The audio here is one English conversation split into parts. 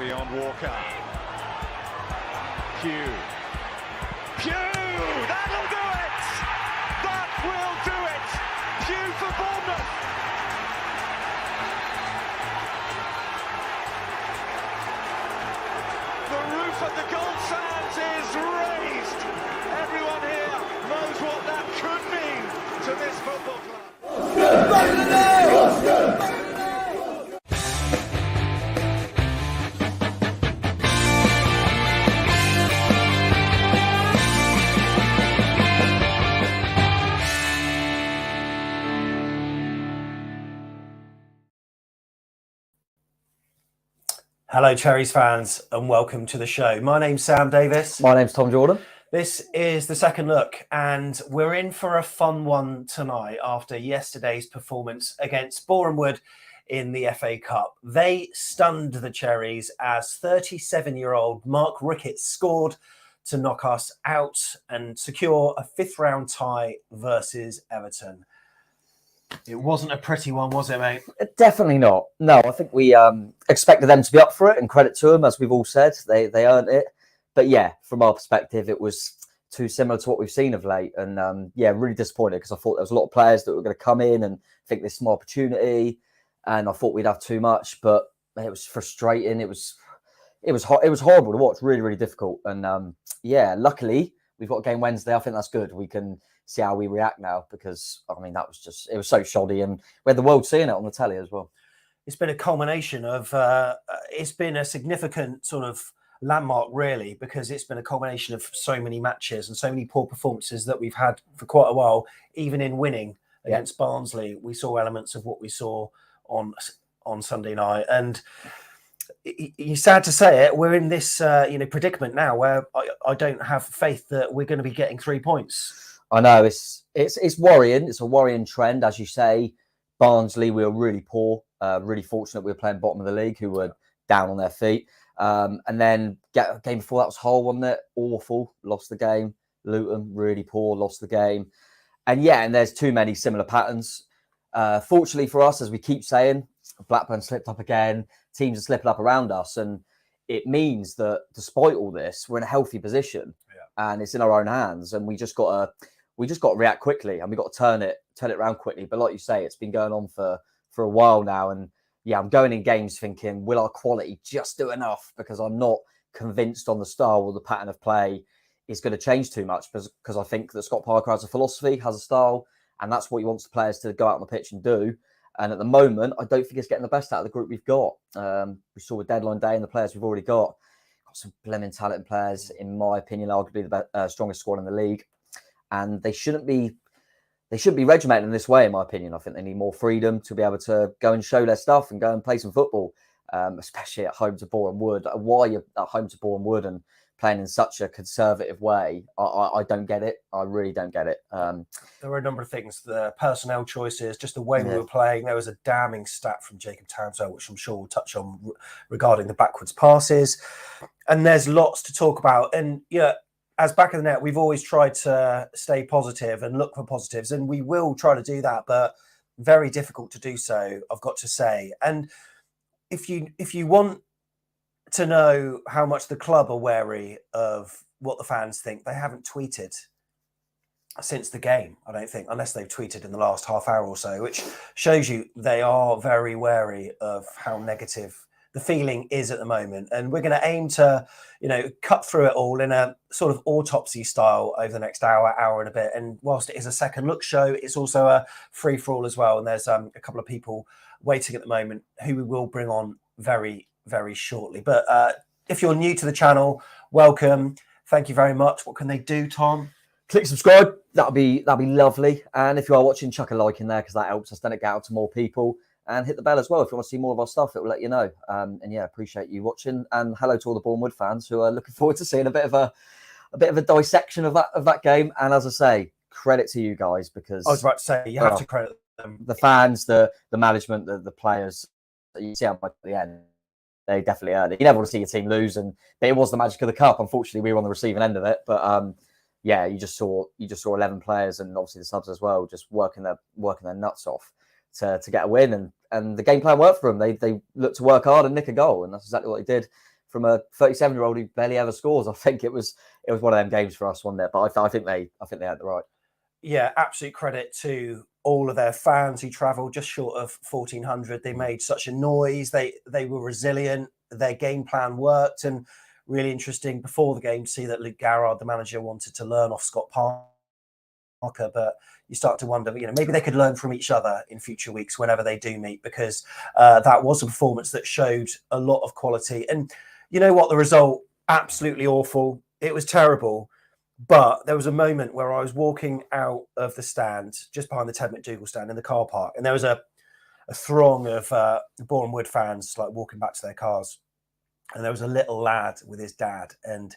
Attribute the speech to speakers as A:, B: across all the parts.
A: beyond Walker. Pugh. That'll do it! That will do it! Pugh for Bournemouth! The roof of the Gold Sands is raised! Everyone here knows what that could mean to this football club.
B: Hello, Cherries fans, and welcome to the show. My name's Sam Davis.
C: My name's Tom Jordan.
B: This is the second look, and we're in for a fun one tonight after yesterday's performance against Bournemouth in the FA Cup. They stunned the Cherries as 37-year-old Mark Ricketts scored to knock us out and secure a fifth-round tie versus Everton. It wasn't a pretty one, was it, mate?
C: Definitely not. No, I think we expected them to be up for it, and credit to them, as we've all said. They earned it. But yeah, from our perspective, it was too similar to what we've seen of late. And yeah, really disappointed because I thought there was a lot of players that were going to come in and think this is my opportunity. And I thought we'd have too much, but it was frustrating. It was horrible to watch, really, really difficult. And yeah, luckily, we've got a game Wednesday. I think that's good. We can see how we react now because, I mean, it was so shoddy and we had the world seeing it on the telly as well.
B: It's been a culmination of, it's been a significant sort of landmark, really, because it's been a culmination of so many matches and so many poor performances that we've had for quite a while. Even in winning against Barnsley, we saw elements of what we saw on Sunday night. And it's sad to say it, we're in this predicament now where I don't have faith that we're going to be getting 3 points.
C: I know it's worrying. It's a worrying trend, as you say. Barnsley, we were really poor. Really fortunate we were playing bottom of the league, who were down on their feet. And then game before that was Hull, wasn't it? Awful, lost the game. Luton, really poor, lost the game. And yeah, and there's too many similar patterns. Fortunately for us, as we keep saying, Blackburn slipped up again. Teams are slipping up around us, and it means that despite all this, we're in a healthy position, and it's in our own hands. And we just got to react quickly, and we got to turn it around quickly. But like you say, it's been going on for a while now, and yeah, I'm going in games thinking, will our quality just do enough? Because I'm not convinced on the style or the pattern of play is going to change too much. Because I think that Scott Parker has a philosophy, has a style, and that's what he wants the players to go out on the pitch and do. And at the moment, I don't think it's getting the best out of the group we've got. We saw with deadline day and the players we've already got some blimmin' talented players, in my opinion, arguably the strongest squad in the league. And they shouldn't be regimented in this way, in my opinion. I think they need more freedom to be able to go and show their stuff and go and play some football, especially at home to Bournemouth. Why you're at home to Bournemouth and playing in such a conservative way, I don't get it. I really don't get it.
B: There were a number of things, the personnel choices, just the way we were playing. There was a damning stat from Jacob Townsend, which I'm sure we'll touch on, regarding the backwards passes. And there's lots to talk about. And yeah, as back of the net, we've always tried to stay positive and look for positives, and we will try to do that, but very difficult to do so, I've got to say. And if you want to know how much the club are wary of what the fans think, they haven't tweeted since the game, I don't think, unless they've tweeted in the last half hour or so, which shows you they are very wary of how negative the feeling is at the moment. And we're going to aim to, cut through it all in a sort of autopsy style over the next hour and a bit. And whilst it is a second look show, it's also a free for all as well. And there's a couple of people waiting at the moment who we will bring on very, very shortly. But if you're new to the channel, welcome. Thank you very much. What can they do, Tom?
C: Click subscribe. That'll be lovely. And if you are watching, chuck a like in there because that helps us then get out to more people. And hit the bell as well. If you want to see more of our stuff, it will let you know. And yeah, appreciate you watching. And hello to all the Bournemouth fans who are looking forward to seeing a bit of a dissection of that game. And as I say, credit to you guys, because
B: I was about to say you have to credit them.
C: The fans, the management, the players. You see how much at the end they definitely earned it. You never want to see your team lose, but it was the magic of the cup. Unfortunately, we were on the receiving end of it. But yeah, you just saw 11 players and obviously the subs as well, just working their nuts off to get a win, and the game plan worked for them. They looked to work hard and nick a goal, and that's exactly what they did. from a 37-year-old who barely ever scores. I think it was one of them games for us, wasn't it? But I think they had the right.
B: Yeah, absolute credit to all of their fans who travelled just short of 1,400. They made such a noise. They were resilient. Their game plan worked, and really interesting before the game to see that Luke Garrard, the manager, wanted to learn off Scott Parker, but you start to wonder, maybe they could learn from each other in future weeks whenever they do meet, because that was a performance that showed a lot of quality. And you know what? The result, absolutely awful. It was terrible. But there was a moment where I was walking out of the stand, just behind the Ted McDougall stand in the car park, and there was a throng of Boreham Wood fans like walking back to their cars. And there was a little lad with his dad, and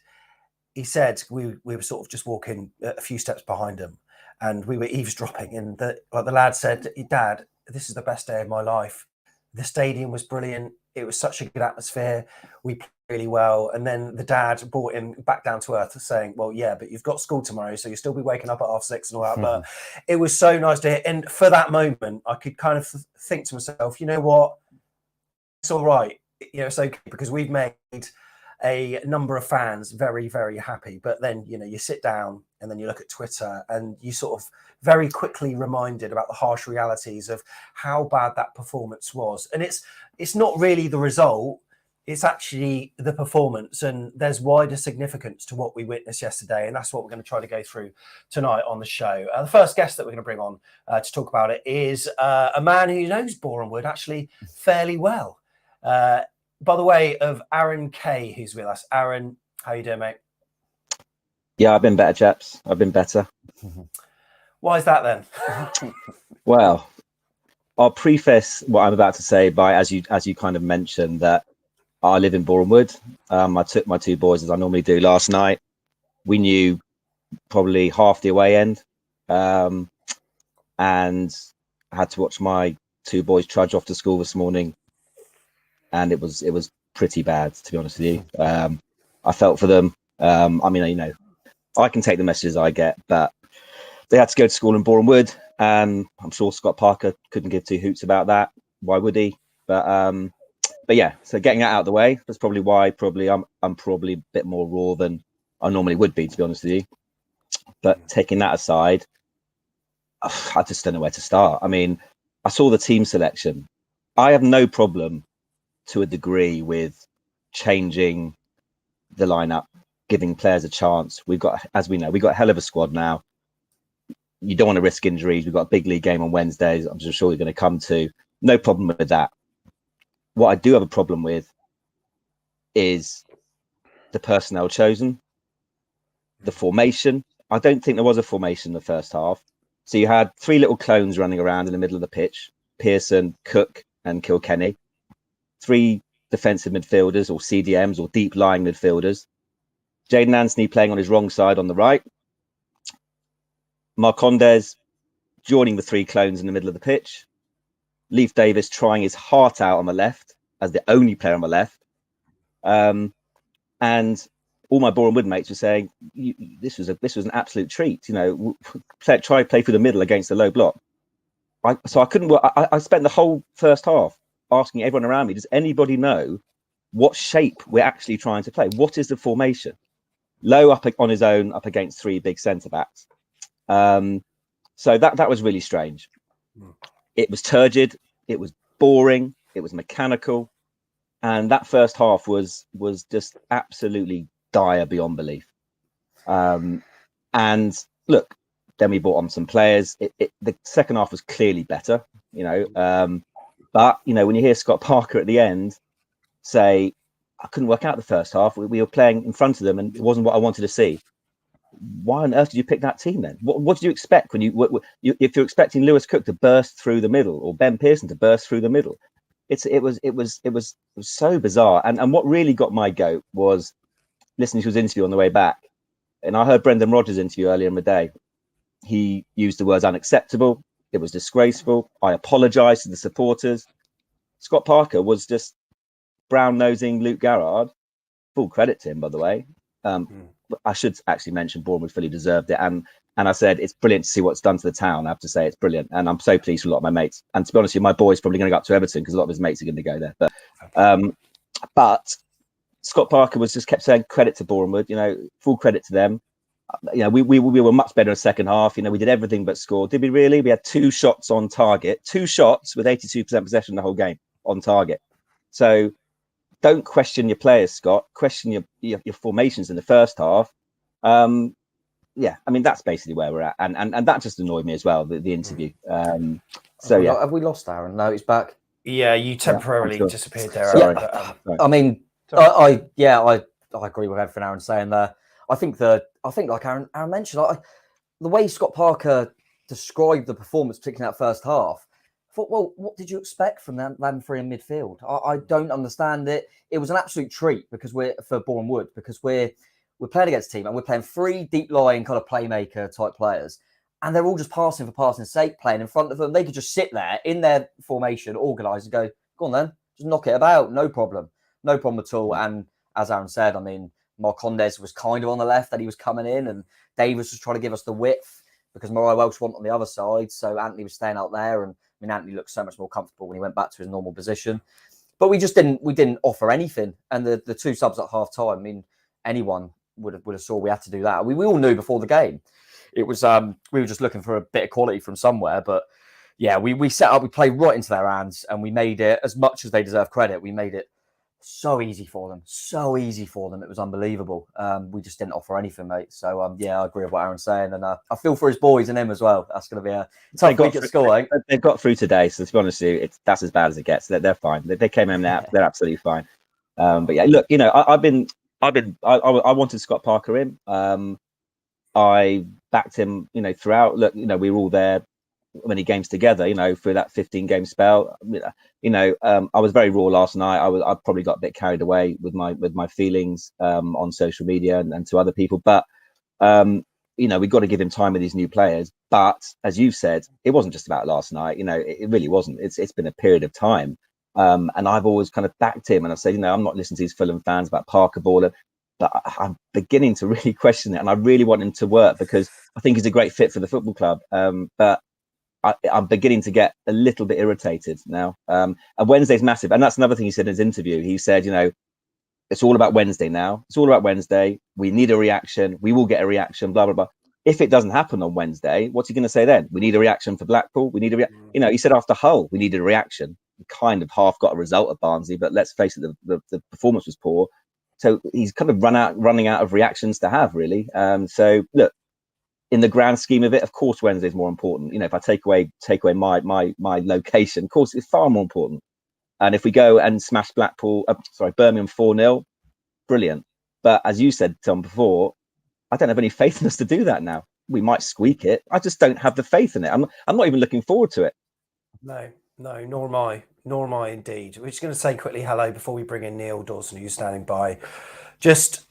B: he said we were sort of just walking a few steps behind him, and we were eavesdropping. And the lad said, "Dad, this is the best day of my life. The stadium was brilliant. It was such a good atmosphere. We played really well." And then the dad brought him back down to earth, saying, "Well, yeah, but you've got school tomorrow, so you'll still be waking up at 6:30 and all that." But it was so nice to hear. And for that moment, I could kind of think to myself, you know what? It's all right. It's okay, because we've made a number of fans very, very happy. But then, you sit down and then you look at Twitter and you sort of very quickly reminded about the harsh realities of how bad that performance was. And it's not really the result, it's actually the performance. And there's wider significance to what we witnessed yesterday. And that's what we're going to try to go through tonight on the show. The first guest that we're going to bring on to talk about it is a man who knows Boreham Wood actually fairly well. By the way, of Aaron Kay, who's with us. Aaron, how you doing, mate?
D: Yeah, I've been better, chaps. I've been better.
B: Why is that then?
D: Well, I'll preface what I'm about to say by, as you kind of mentioned, that I live in Boreham Wood. I took my two boys, as I normally do, last night. We knew probably half the away end, and I had to watch my two boys trudge off to school this morning. And it was pretty bad, to be honest with you. I felt for them. I mean, I can take the messages I get, but they had to go to school in Boreham Wood, and I'm sure Scott Parker couldn't give two hoots about that. Why would he? But yeah. So getting that out of the way, that's probably why. I'm probably a bit more raw than I normally would be, to be honest with you. But taking that aside, I just don't know where to start. I mean, I saw the team selection. I have no problem, to a degree, with changing the lineup, giving players a chance. We've got, as we know, we've got a hell of a squad now. You don't want to risk injuries. We've got a big league game on Wednesdays, I'm sure you're going to come to. No problem with that. What I do have a problem with is the personnel chosen, the formation. I don't think there was a formation in the first half. So you had three little clones running around in the middle of the pitch: Pearson, Cook and Kilkenny. Three defensive midfielders, or CDMs, or deep lying midfielders. Jaden Anthony playing on his wrong side on the right. Marcondes joining the three clones in the middle of the pitch. Leif Davis trying his heart out on the left as the only player on the left. And all my Boreham Wood mates were saying, this was an absolute treat. Try play through the middle against a low block. So I couldn't work. I spent the whole first half asking everyone around me, does anybody know what shape we're actually trying to play? What is the formation? Low up on his own, up against three big centre backs. So that was really strange. It was turgid. It was boring. It was mechanical. And that first half was just absolutely dire beyond belief. And look, then we brought on some players. The second half was clearly better, but, when you hear Scott Parker at the end say, I couldn't work out the first half. We were playing in front of them and it wasn't what I wanted to see. Why on earth did you pick that team then? What did you expect when if you're expecting Lewis Cook to burst through the middle or Ben Pearson to burst through the middle? It was so bizarre. And what really got my goat was listening to his interview on the way back. And I heard Brendan Rodgers' interview earlier in the day. He used the words unacceptable. It was disgraceful. I apologise to the supporters. Scott Parker was just brown-nosing Luke Garrard. Full credit to him, by the way. I should actually mention Bournemouth fully deserved it. And I said, it's brilliant to see what's done to the town. I have to say, it's brilliant. And I'm so pleased with a lot of my mates. And to be honest with you, my boy's probably going to go up to Everton because a lot of his mates are going to go there. But Scott Parker was just kept saying credit to Bournemouth, full credit to them. We were much better in the second half. We did everything but score. Did we really? We had 2 shots on target, 2 shots with 82% possession the whole game on target. So don't question your players, Scott. Question your formations in the first half. That's basically where we're at, and that just annoyed me as well. The interview.
C: Have we lost Aaron? No, he's back.
B: Yeah, you temporarily disappeared there.
D: Sorry.
C: I mean, I agree with everything Aaron's saying there. I think like Aaron mentioned, the way Scott Parker described the performance, particularly in that first half, I thought, well, what did you expect from them three in midfield? I don't understand it. It was an absolute treat for Bournemouth because we're playing against a team and we're playing 3 deep lying kind of playmaker type players. And they're all just passing for passing's sake, playing in front of them. They could just sit there in their formation, organise and go on then, just knock it about. No problem at all. And as Aaron said, I mean, Marcondes was kind of on the left that he was coming in, and Davis was trying to give us the width because Mariah Welsh wasn't on the other side. So Anthony was staying out there. And I mean, Anthony looked so much more comfortable when he went back to his normal position. But we didn't offer anything. And the 2 subs at half time, I mean, anyone would have saw we had to do that. We all knew before the game. It was we were just looking for a bit of quality from somewhere, but yeah, we set up, we played right into their hands, and we made it, as much as they deserve credit, we made it so easy for them. It was unbelievable. We just didn't offer anything, mate. So I agree with what Aaron's saying, and I feel for his boys and him as well. That's going to be a tough week at school, eh?
D: They've got through today, so to be honest with you, that's as bad as it gets. They're fine. They came in there, they're absolutely fine. But yeah, look, I wanted Scott Parker in. I backed him, throughout. Look, we were all there many games together, through that 15-game spell. I was very raw last night. I probably got a bit carried away with my feelings on social media and to other people. But we've got to give him time with these new players. But as you've said, it wasn't just about last night. It really wasn't. It's been a period of time. And I've always kind of backed him, and I said, I'm not listening to these Fulham fans about Parker Ball. But I'm beginning to really question it, and I really want him to work because I think he's a great fit for the football club. But I'm beginning to get a little bit irritated now. And Wednesday's massive, and that's another thing he said in his interview. He said, it's all about Wednesday now. It's all about Wednesday. We need a reaction. We will get a reaction. Blah blah blah. If it doesn't happen on Wednesday, what's he going to say then? We need a reaction for Blackpool. We need a he said after Hull, we needed a reaction. We kind of half got a result at Barnsley, but let's face it, the performance was poor. So he's kind of running out of reactions to have, really. So look, in the grand scheme of it, of course, Wednesday is more important. If I take away my location, of course, it's far more important. And if we go and smash Birmingham 4-0, brilliant. But as you said, Tom, before, I don't have any faith in us to do that now. We might squeak it. I just don't have the faith in it. I'm not even looking forward to it.
B: No, nor am I. Nor am I indeed. We're just going to say quickly hello before we bring in Neil Dawson, who's standing by. Just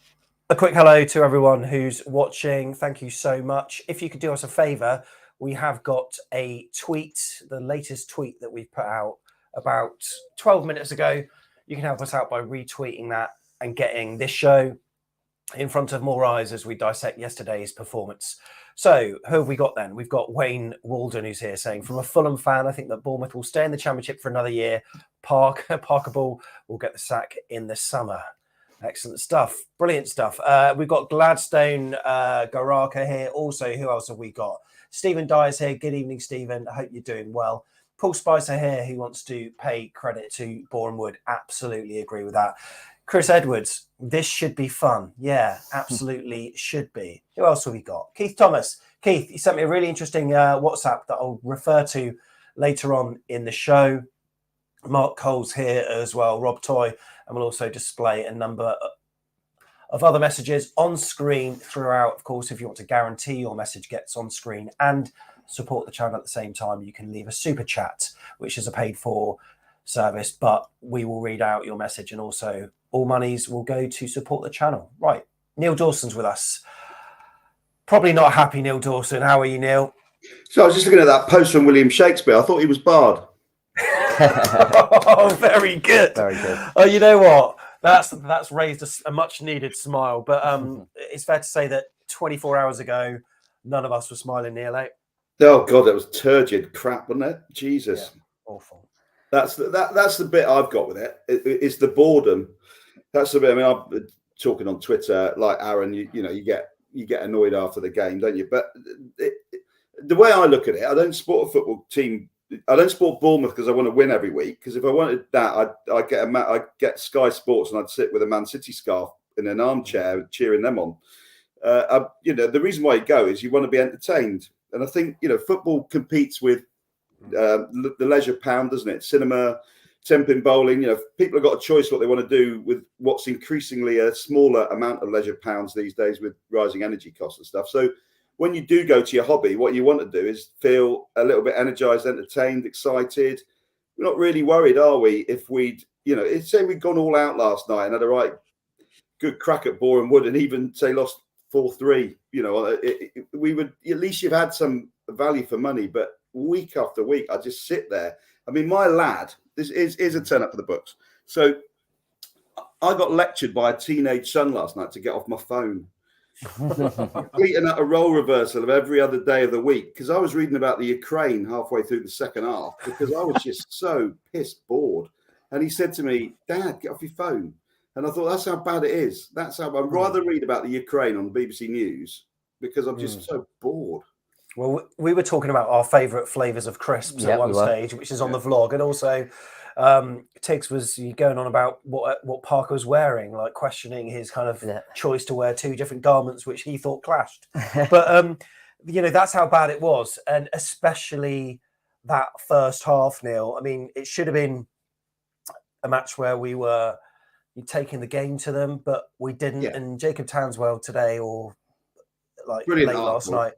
B: a quick hello to everyone who's watching. Thank you so much. If you could do us a favour, we have got a tweet, the latest tweet that we've put out about 12 minutes ago. You can help us out by retweeting that and getting this show in front of more eyes as we dissect yesterday's performance. So who have we got then? We've got Wayne Walden, who's here saying, from a Fulham fan, I think that Bournemouth will stay in the Championship for another year. Parker Ball will get the sack in the summer. Excellent stuff. Brilliant stuff. We've got Gladstone Garaka here. Also, who else have we got? Stephen Dyer's here. Good evening, Stephen. I hope you're doing well. Paul Spicer here, who wants to pay credit to Bournemouth. Absolutely agree with that. Chris Edwards, this should be fun. Yeah, absolutely should be. Who else have we got? Keith Thomas. Keith, you sent me a really interesting WhatsApp that I'll refer to later on in the show. Mark Cole's here as well. Rob Toy. And we'll also display a number of other messages on screen throughout. Of course, if you want to guarantee your message gets on screen and support the channel at the same time, you can leave a super chat, which is a paid for service, but we will read out your message, and also all monies will go to support the channel. Right, Neil Dawson's with us. Probably not happy, Neil Dawson. How are you, Neil?
E: So I was just looking at that post from William Shakespeare. I thought he was barred.
B: Oh, very good.
C: Very good.
B: Oh, you know what? That's raised a much needed smile. But it's fair to say that 24 hours ago, none of us were smiling, Neil. Eh?
E: Oh God, that was turgid crap, wasn't it? Jesus,
B: yeah, awful.
E: That's the bit I've got with it. It's the boredom. That's a bit. I mean, I'm talking on Twitter like Aaron. You get annoyed after the game, don't you? But the way I look at it, I don't support a football team. I don't support Bournemouth because I want to win every week. Because if I wanted that, I'd get Sky Sports and I'd sit with a Man City scarf in an armchair cheering them on. The reason why you go is you want to be entertained, and I think football competes with the leisure pound, doesn't it? Cinema, temping, bowling. People have got a choice what they want to do with what's increasingly a smaller amount of leisure pounds these days with rising energy costs and stuff. So when you do go to your hobby, what you want to do is feel a little bit energized, entertained, excited. We're not really worried, are we? If say we'd gone all out last night and had a right good crack at Boreham Wood and even say lost 4-3, we would, at least you've had some value for money. But week after week, I just sit there. I mean, my lad, this is a turn up for the books. So I got lectured by a teenage son last night to get off my phone. Completing a role reversal of every other day of the week because I was reading about the Ukraine halfway through the second half because I was just so pissed bored. And he said to me, "Dad, get off your phone." And I thought, that's how bad it is. That's how I'd rather read about the Ukraine on BBC News because I'm just so bored.
B: Well, we were talking about our favourite flavours of crisps at one stage, which is on the vlog, and also Tiggs was going on about what Parker was wearing, like questioning his kind of choice to wear two different garments, which he thought clashed. But that's how bad it was, and especially that first half, Neil. I mean, it should have been a match where we were taking the game to them, but we didn't. Yeah. And Jacob Townswell today, or like late last night,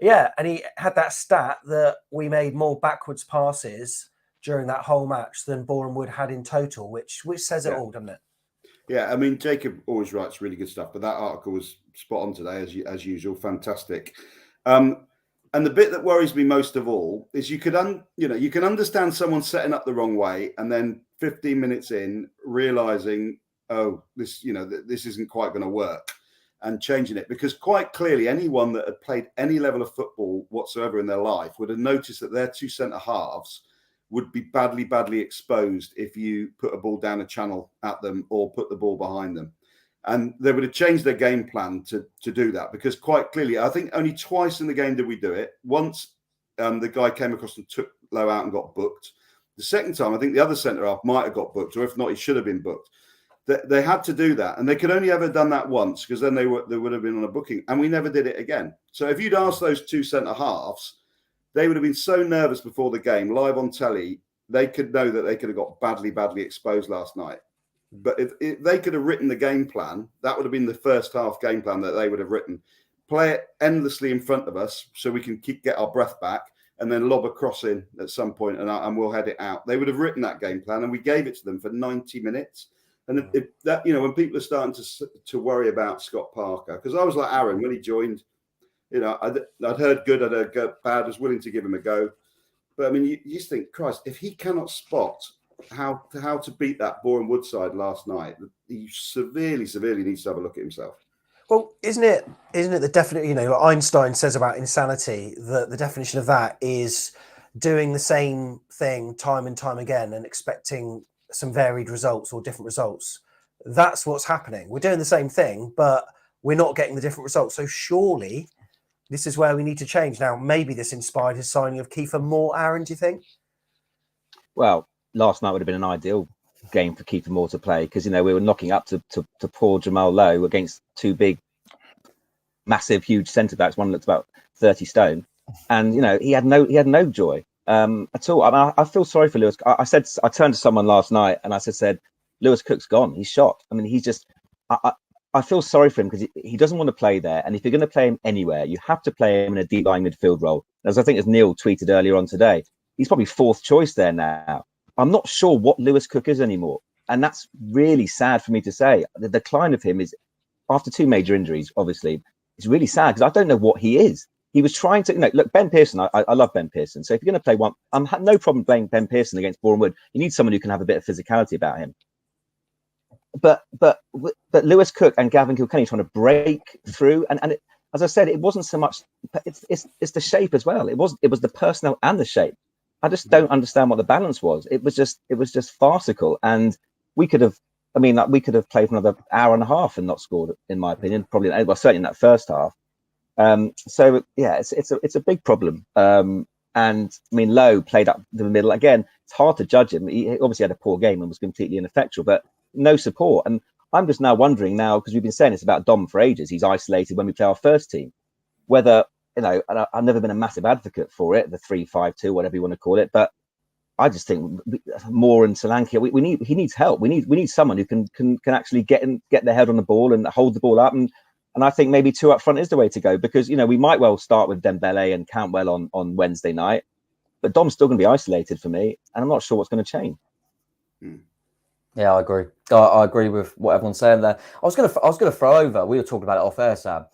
B: and he had that stat that we made more backwards passes during that whole match than Boreham Wood had in total, which says it all, doesn't it?
E: Yeah, I mean, Jacob always writes really good stuff, but that article was spot on today, as usual. Fantastic. And the bit that worries me most of all is you can understand someone setting up the wrong way, and then 15 minutes in realizing, this isn't quite going to work, and changing it, because quite clearly anyone that had played any level of football whatsoever in their life would have noticed that their two centre halves would be badly exposed if you put a ball down a channel at them or put the ball behind them. And they would have changed their game plan to do that, because quite clearly, I think only twice in the game did we do it. Once the guy came across and took Lowe out and got booked. The second time, I think the other centre-half might have got booked, or if not, he should have been booked. They had to do that, and they could only ever done that once, because then they would have been on a booking, and we never did it again. So if you'd asked those two centre-halves, they would have been so nervous before the game, live on telly, they could know that they could have got badly exposed last night. But if they could have written the game plan, that would have been the first half game plan that they would have written. Play it endlessly in front of us so we can get our breath back, and then lob a cross in at some point and we'll head it out. They would have written that game plan, and we gave it to them for 90 minutes. And when people are starting to worry about Scott Parker, because I was like Aaron when he joined, I'd heard good, I'd heard bad, I was willing to give him a go. But I mean, you just think, Christ, if he cannot spot how to beat that Boreham Wood side last night, he severely needs to have a look at himself.
B: Well, isn't it the definition, like Einstein says about insanity, that the definition of that is doing the same thing time and time again and expecting some varied results or different results. That's what's happening. We're doing the same thing, but we're not getting the different results. So surely this is where we need to change. Now, maybe this inspired his signing of Kiefer Moore, Aaron, do you think? Well,
D: last night would have been an ideal game for Kiefer Moore to play, because we were knocking up to poor Jamal Lowe against two big, massive, huge centre backs. One looked about 30 stone, and he had no joy at all. I mean, I feel sorry for Lewis. I turned to someone last night and I said, Lewis Cook's gone. He's shot. I mean, he's just. I feel sorry for him, because he doesn't want to play there, and if you're going to play him anywhere, you have to play him in a deep line midfield role. As Neil tweeted earlier on today, he's probably fourth choice there now. I'm not sure what Lewis Cook is anymore. And that's really sad for me to say. The decline of him is, after two major injuries, obviously, it's really sad, because I don't know what he is. He was trying to, look, Ben Pearson, I love Ben Pearson. So if you're going to play one, I'm no problem playing Ben Pearson against Boreham Wood. You need someone who can have a bit of physicality about him. But Lewis Cook and Gavin Kilkenny trying to break through. And as I said, it wasn't so much, it's the shape as well. It was the personnel and the shape. I just don't understand what the balance was. It was just farcical, and we could have I mean, like, we could have played for another hour and a half and not scored, in my opinion. Probably, well, certainly in that first half. So yeah, it's a big problem. And I mean, Lowe played up the middle again. It's hard to judge him. He obviously had a poor game and was completely ineffectual, but no support. And I'm just now wondering because we've been saying this about Dom for ages. He's isolated when we play our first team. Whether, you know, and I've never been a massive advocate for it, the 3-5-2, whatever you want to call it, but I just think Moore and Solanke, he needs help. We need someone who can actually get their head on the ball and hold the ball up. And I think maybe 2 up front is the way to go, because, you know, we might well start with Dembele and Cantwell on Wednesday night, but Dom's still going to be isolated for me, and I'm not sure what's going to change.
C: Yeah, I agree. I agree with what everyone's saying there. I was gonna throw over. We were talking about it off air, Sam.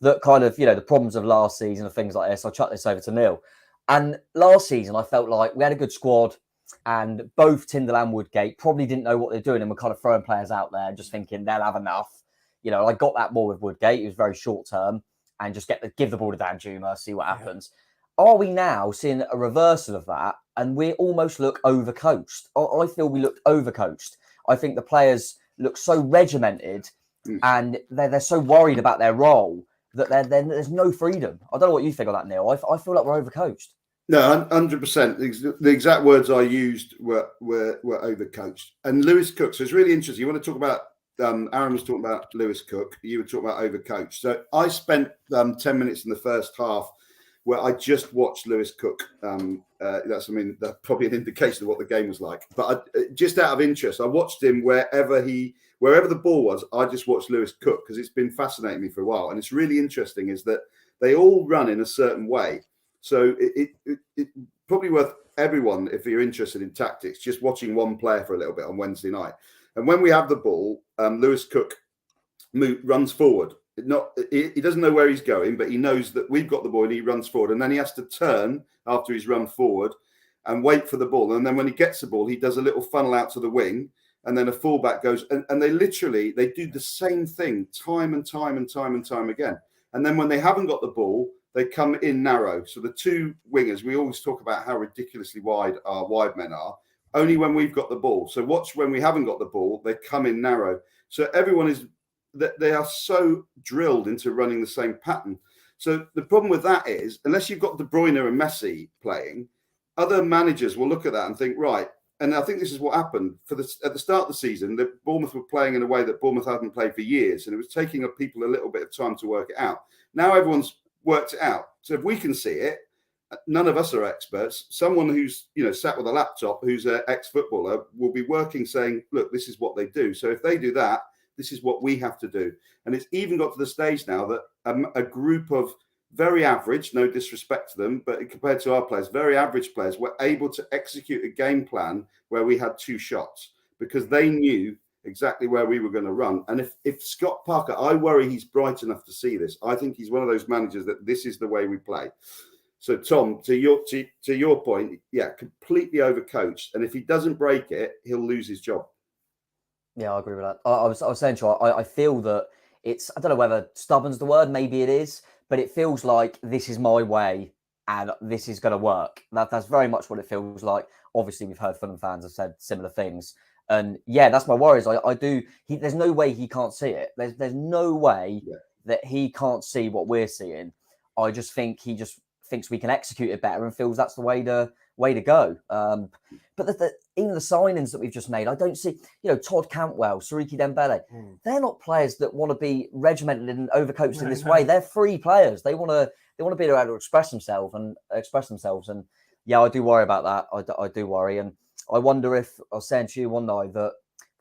C: That kind of, you know, the problems of last season and things like this. I'll chuck this over to Neil. And last season, I felt like we had a good squad, and both Tyndall and Woodgate probably didn't know what they're doing, and were kind of throwing players out there, just thinking they'll have enough. You know, I got that more with Woodgate. It was very short term, and just give the ball to Danjuma, see what happens. Are we now seeing a reversal of that, and we almost look overcoached? I feel we looked overcoached. I think the players look so regimented, and they're so worried about their role that there's no freedom. I don't know what you think of that, Neil. I feel like we're overcoached.
E: No, 100%. The exact words I used were overcoached. And Lewis Cook. So it's really interesting. You want to talk about Aaron was talking about Lewis Cook. You were talking about overcoached. So I spent 10 minutes in the first half where I just watched Lewis Cook. That's probably an indication of what the game was like. But just out of interest, I watched him wherever the ball was. I just watched Lewis Cook because it's been fascinating me for a while. And it's really interesting is that they all run in a certain way. So it's probably worth everyone, if you're interested in tactics, just watching one player for a little bit on Wednesday night. And when we have the ball, Lewis Cook runs forward. He doesn't know where he's going, but he knows that we've got the ball and he runs forward. And then he has to turn after he's run forward and wait for the ball. And then when he gets the ball, he does a little funnel out to the wing. And then a fullback goes, and they do the same thing time and time again. And then when they haven't got the ball, they come in narrow. So the two wingers, we always talk about how ridiculously wide our wide men are, only when we've got the ball. So watch when we haven't got the ball, they come in narrow. So they are so drilled into running the same pattern. So the problem with that is, unless you've got De Bruyne and Messi playing, other managers will look at that and think, right. And I think this is what happened at the start of the season. That Bournemouth were playing in a way that Bournemouth hadn't played for years, and it was taking people a little bit of time to work it out. Now everyone's worked it out. So if we can see it, none of us are experts. Someone who's sat with a laptop, who's an ex-footballer, will be working saying, look, this is what they do. So if they do that, this is what we have to do. And it's even got to the stage now that a group of very average, no disrespect to them, but compared to our players, very average players were able to execute a game plan where we had 2 shots because they knew exactly where we were going to run. And if Scott Parker, I worry he's bright enough to see this. I think he's one of those managers that this is the way we play. So Tom, to your point, yeah, completely overcoached. And if he doesn't break it, he'll lose his job.
C: Yeah, I agree with that. I was saying to you, I feel that it's, I don't know whether stubborn's the word, maybe it is, but it feels like this is my way and this is going to work. That's very much what it feels like. Obviously, we've heard Fulham fans have said similar things. And yeah, that's my worries. There's no way he can't see it. There's no way that he can't see what we're seeing. I just think he just thinks we can execute it better and feels that's the way to go. But even the signings that we've just made, I don't see, Todd Cantwell, Siriki Dembele, they're not players that want to be regimented and overcoached in this way. They're free players. They want to be able to express themselves. And yeah, I do worry about that. I do worry. And I wonder if, I was saying to you one night that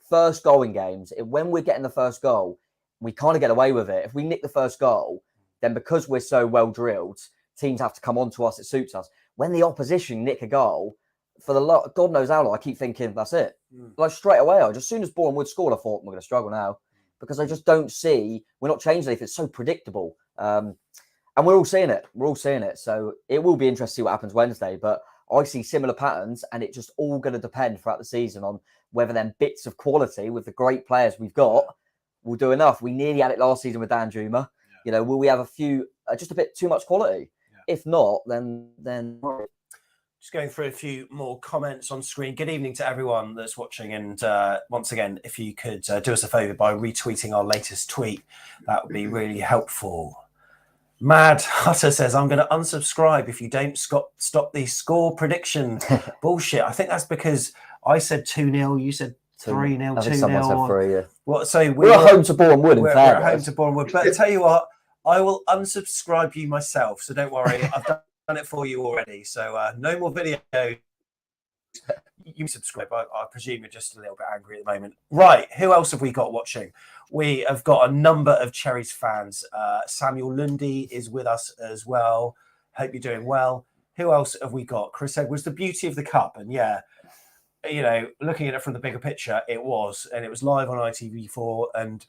C: first goal in games, when we're getting the first goal, we kind of get away with it. If we nick the first goal, then because we're so well drilled, teams have to come on to us. It suits us. When the opposition nick a goal, for God knows how long, I keep thinking, that's it. Like straight away, as soon as Bournemouth scored, I thought, we're going to struggle now. Because I just don't see, we're not changing anything. It's so predictable. And we're all seeing it. So it will be interesting to see what happens Wednesday. But I see similar patterns, and it's just all going to depend throughout the season on whether them bits of quality with the great players we've got will do enough. We nearly had it last season with Danjuma. Will we have a few, just a bit too much quality? If not, then
B: Just going through a few more comments on screen. Good evening to everyone that's watching. And once again, if you could do us a favour by retweeting our latest tweet, that would be really helpful. Mad Hutter says, I'm going to unsubscribe if you don't stop the score prediction bullshit. I think that's because I said 2-0, you said 3-0, 2-0.
C: I think someone said 3, yeah.
B: What, so
C: we're at home to Bournemouth Wood, in
B: we're
C: fairness.
B: at home to Bournemouth Wood. But I tell you what, I will unsubscribe you myself. So don't worry, I've done it for you already. So no more videos. You subscribe. I presume you're just a little bit angry at the moment. Right, who else have we got watching? We have got a number of Cherries fans. Samuel Lundy is with us as well. Hope you're doing well. Who else have we got? Chris Edwards, the beauty of the cup. And yeah, you know, looking at it from the bigger picture, it was. And it was live on ITV4. And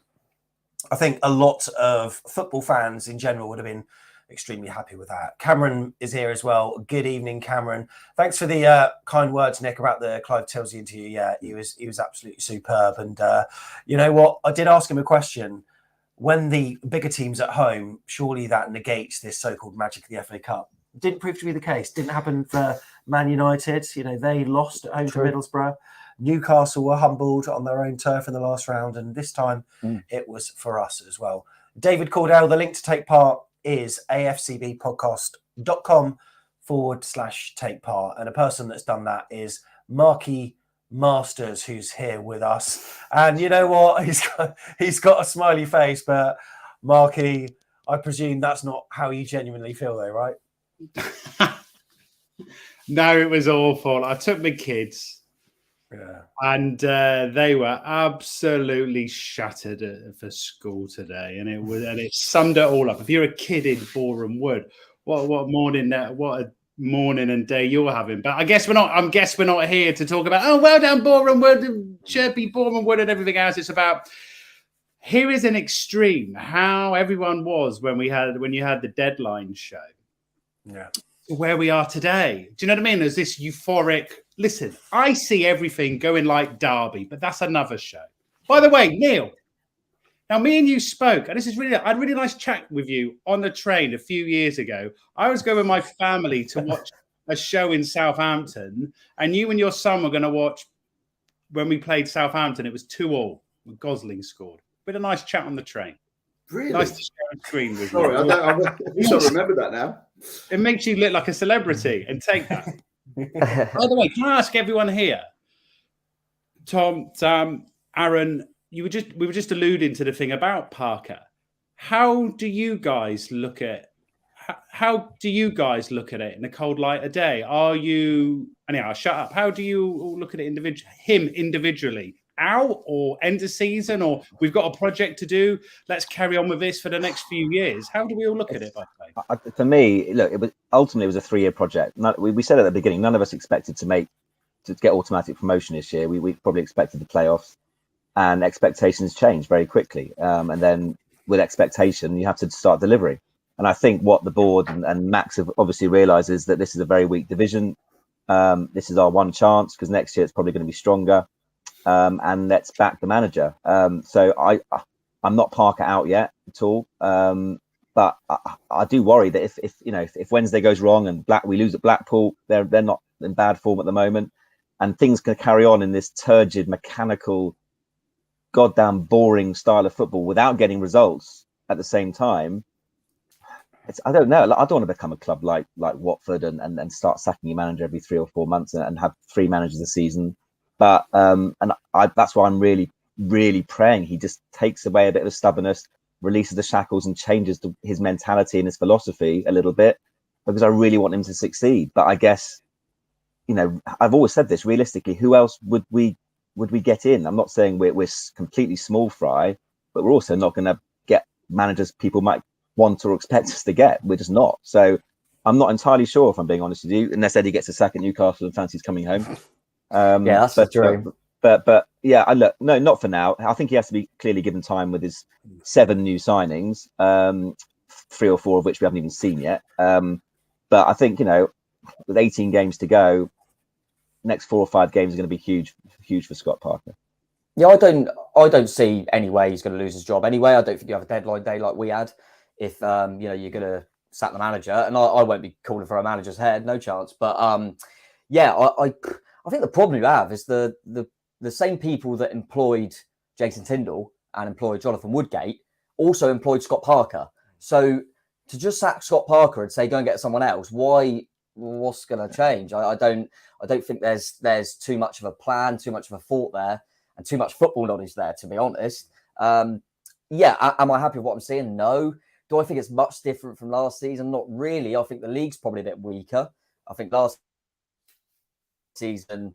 B: I think a lot of football fans in general would have been extremely happy with that. Cameron is here as well. Good evening, Cameron. Thanks for the kind words, Nick, about the Clive Tilsey interview. Yeah, he was absolutely superb. And you know what? I did ask him a question. When the bigger team's at home, surely that negates this so-called magic of the FA Cup. Didn't prove to be the case. Didn't happen for Man United. You know, they lost at home to Middlesbrough. Newcastle were humbled on their own turf in the last round. And this time it was for us as well. David Cordell, the link to take part is afcbpodcast.com/take part. And a person that's done that is Marky Masters, who's here with us. And you know what? He's got a smiley face, but Marky, I presume that's not how you genuinely feel though, right?
F: No, it was awful. I took my kids. Yeah. And they were absolutely shattered for school today, and it summed it all up. If you're a kid in Boreham Wood, what a morning and day you're having. But I guess we're not here to talk about well done Boreham Wood, chirpy Boreham Wood, and everything else. It's about here is an extreme how everyone was when you had the deadline show.
B: Yeah.
F: Where we are today. Do you know what I mean? There's this euphoric. Listen, I see everything going like Derby, but that's another show. By the way, Neil, now me and you spoke, and I had a really nice chat with you on the train a few years ago. I was going with my family to watch a show in Southampton, and you and your son were going to watch when we played Southampton. It was 2-2 when Gosling scored. We had a nice chat on the train.
E: Really?
F: Nice to share a screen with you.
E: Sorry, I don't remember that now.
F: It makes you look like a celebrity, and take that. By the way, can I ask everyone here, Tom, Sam, Aaron, we were just alluding to the thing about Parker. How do you guys look at it in a cold light of day? Are you anyhow? Shut up. How do you all look at it individually? Out or end of season, or we've got a project to do, let's carry on with this for the next few years? How do we all look at it, by the way?
D: For me, look, it was a 3-year project. We said at the beginning, none of us expected to get automatic promotion this year. We probably expected the playoffs, and expectations change very quickly. And then with expectation, you have to start delivering. And I think what the board and Max have obviously realised is that this is a very weak division. This is our one chance, because next year it's probably going to be stronger. And let's back the manager. So I'm not Parker out yet at all. But I do worry that if Wednesday goes wrong and we lose at Blackpool, they're not in bad form at the moment, and things can carry on in this turgid, mechanical, goddamn boring style of football without getting results at the same time. I don't know. I don't want to become a club like Watford and start sacking your manager every 3 or 4 months and have 3 managers a season. But that's why I'm really, really praying he just takes away a bit of the stubbornness, releases the shackles, and changes his mentality and his philosophy a little bit, because I really want him to succeed. But I guess, I've always said this, realistically, who else would we get in? I'm not saying we're completely small fry, but we're also not going to get managers people might want or expect us to get. We're just not. So I'm not entirely sure, if I'm being honest with you, unless Eddie gets a sack at Newcastle and fancies coming home.
C: Yeah, that's true.
D: But yeah, look, no, not for now. I think he has to be clearly given time with his 7 new signings, 3 or 4 of which we haven't even seen yet. But I think, with 18 games to go, next 4 or 5 games are going to be huge for Scott Parker.
C: Yeah, I don't see any way he's going to lose his job anyway. I don't think you have a deadline day like we had. If you're going to sack the manager, and I won't be calling for a manager's head, no chance. But Yeah, I think the problem you have is the same people that employed Jason Tindall and employed Jonathan Woodgate also employed Scott Parker. So to just sack Scott Parker and say go and get someone else, why? What's going to change? I don't think there's too much of a plan, too much of a thought there, and too much football knowledge there, to be honest. Yeah, am I happy with what I'm seeing? No. Do I think it's much different from last season? Not really. I think the league's probably a bit weaker. I think last season,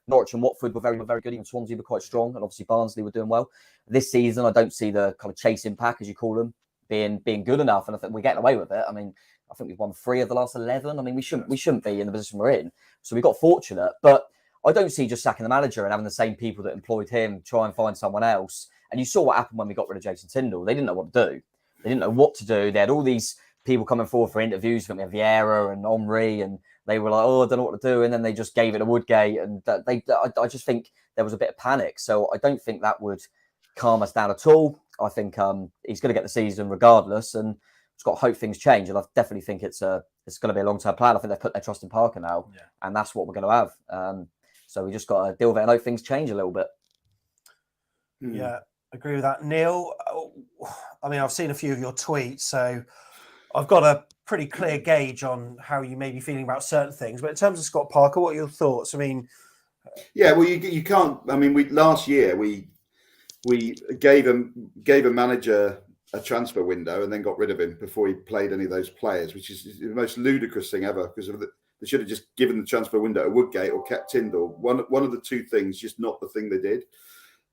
C: Norwich and Watford were very, very good. Even Swansea were quite strong, and obviously Barnsley were doing well. This season, I don't see the kind of chasing pack, as you call them, being good enough, and I think we're getting away with it. I mean, I think we've won 3 of the last 11. I mean, we shouldn't be in the position we're in. So we got fortunate, but I don't see just sacking the manager and having the same people that employed him try and find someone else. And you saw what happened when we got rid of Jason Tindall. They didn't know what to do. They didn't know what to do. They had all these people coming forward for interviews. We had Vieira and Omri, and they were like, "Oh, I don't know what to do." And then they just gave it to Woodgate, and I just think there was a bit of panic. So I don't think that would calm us down at all. I think he's going to get the season regardless, and it's got to hope things change. And I definitely think it's going to be a long-term plan. I think they've put their trust in Parker now, and that's what we're going to have. So we just got to deal with it and hope things change a little bit.
B: Yeah, agree with that. Neil, I mean, I've seen a few of your tweets, so I've got a pretty clear gauge on how you may be feeling about certain things. But in terms of Scott Parker, what are your thoughts? I mean...
E: Yeah, well, you can't... I mean, last year, we gave a manager a transfer window and then got rid of him before he played any of those players, which is the most ludicrous thing ever, because they should have just given the transfer window to Woodgate or kept Tindall. One of the two things, just not the thing they did.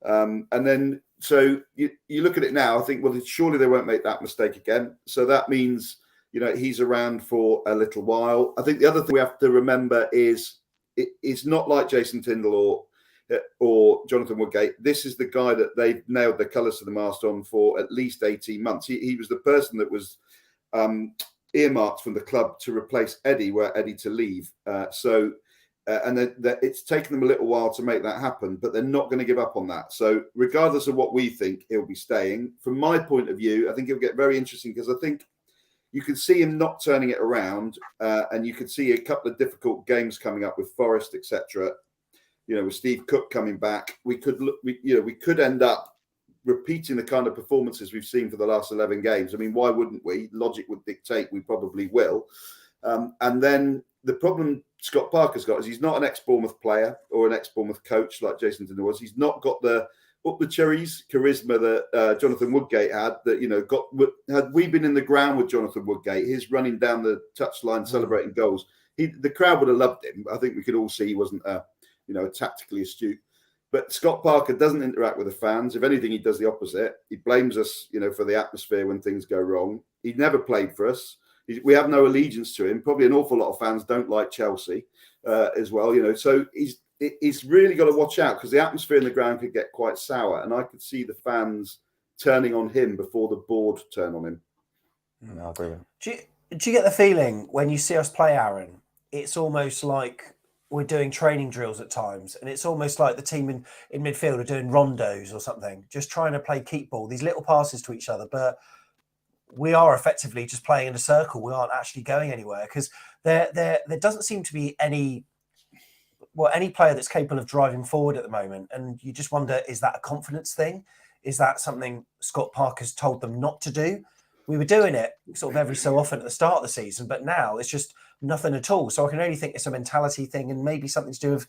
E: And then, so you look at it now, I think, well, surely they won't make that mistake again. So that means, he's around for a little while. I think the other thing we have to remember is it's not like Jason Tindall or Jonathan Woodgate. This is the guy that they've nailed their colours to the mast on for at least 18 months. He was the person that was earmarked from the club to replace Eddie, were Eddie to leave. And it's taken them a little while to make that happen, but they're not going to give up on that. So regardless of what we think, he'll be staying. From my point of view, I think it'll get very interesting, because I think you can see him not turning it around, and you could see a couple of difficult games coming up with Forest, etc. With Steve Cook coming back, we could end up repeating the kind of performances we've seen for the last 11 games. I mean, why wouldn't we? Logic would dictate we probably will. And then the problem Scott Parker's got is he's not an ex-Bournemouth player or an ex-Bournemouth coach like Jason Tindall was. He's not got the Cherries charisma that Jonathan Woodgate had. Had we been in the ground with Jonathan Woodgate, his running down the touchline celebrating goals, the crowd would have loved him. I think we could all see he wasn't tactically astute. But Scott Parker doesn't interact with the fans. If anything, he does the opposite. He blames us, for the atmosphere when things go wrong. He never played for us. We have no allegiance to him. Probably an awful lot of fans don't like Chelsea as well. So he's really got to watch out, because the atmosphere in the ground could get quite sour. And I could see the fans turning on him before the board turn on him.
C: I agree with
B: you. Do you get the feeling when you see us play, Aaron, it's almost like we're doing training drills at times, and it's almost like the team in midfield are doing rondos or something, just trying to play keep ball, these little passes to each other, but we are effectively just playing in a circle. We aren't actually going anywhere, because there doesn't seem to be any player that's capable of driving forward at the moment, and you just wonder, is that a confidence thing? Is that something Scott Parker's told them not to do? We were doing it sort of every so often at the start of the season, but now it's just nothing at all. So I can only think it's a mentality thing, and maybe something to do with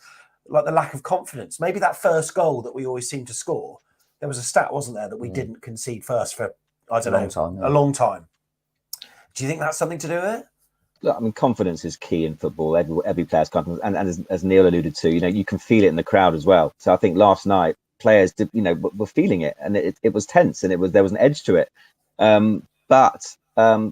B: like the lack of confidence. Maybe that first goal that we always seem to score, there was a stat, wasn't there, that we didn't concede first for, I don't know, a long time. Do you think that's something to do with it?
D: Look, I mean, confidence is key in football. Every player's confidence, and as Neil alluded to, you can feel it in the crowd as well. So I think last night players did, were feeling it, and it was tense, and there was an edge to it. But I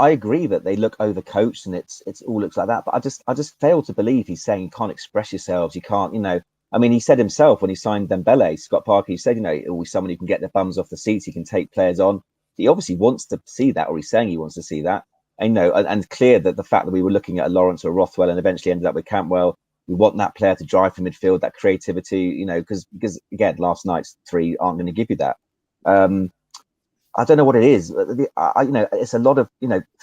D: agree that they look overcoached, and it all looks like that. But I just fail to believe he's saying you can't express yourselves. You can't, I mean, he said himself when he signed Dembele, Scott Parker, he said, always someone who can get their bums off the seats. He can take players on. He obviously wants to see that, or he's saying he wants to see that. And, and clear that the fact that we were looking at a Lawrence or Rothwell and eventually ended up with Campbell, we want that player to drive from midfield, that creativity, because again, last night's 3 aren't going to give you that. I don't know what it is. It's a lot of,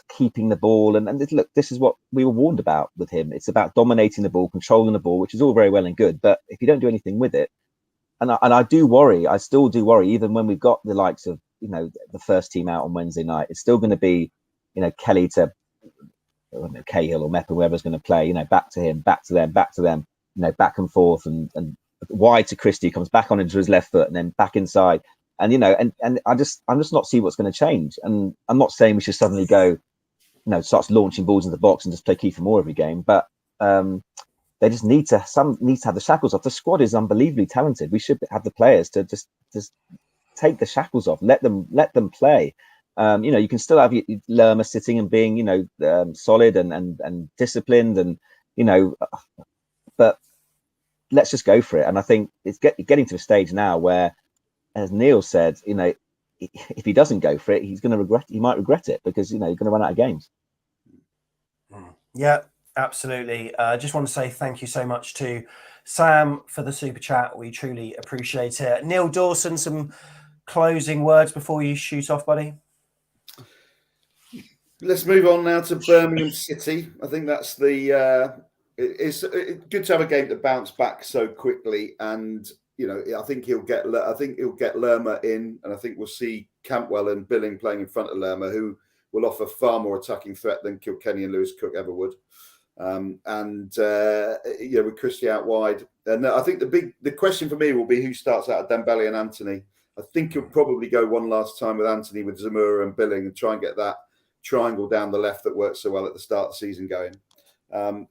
D: keeping the ball. And look, this is what we were warned about with him. It's about dominating the ball, controlling the ball, which is all very well and good. But if you don't do anything with it, and I do worry, I still do worry, even when we've got the likes of, the first team out on Wednesday night, it's still going to be, Kelly to Cahill or Mepper, whoever's going to play, back to him, back to them, back and forth, and wide to Christie, comes back on into his left foot and then back inside. And, I'm just not seeing what's going to change. And I'm not saying we should suddenly go, starts launching balls in the box and just play Kiefer Moore every game. But they just need to have the shackles off. The squad is unbelievably talented. We should have the players to just take the shackles off, let them play. You can still have Lerma sitting and being, solid and disciplined, and but let's just go for it. And I think it's getting to a stage now where, as Neil said, if he doesn't go for it, he might regret it, because he's going to run out of games.
B: Yeah, absolutely. Just want to say thank you so much to Sam for the super chat. We truly appreciate it. Neil Dawson, some closing words before you shoot off, buddy?
E: Let's move on now to Birmingham City. I think that's it's good to have a game to bounce back so quickly, and I think he'll get Lerma in, and I think we'll see Campbell and Billing playing in front of Lerma, who will offer far more attacking threat than Kilkenny and Lewis Cook ever would. With Christie out wide, and I think the question for me will be who starts out of Dembele and Anthony. I think he'll probably go one last time with Anthony, with Zamora and Billing, and try and get that triangle down the left that worked so well at the start of the season going. And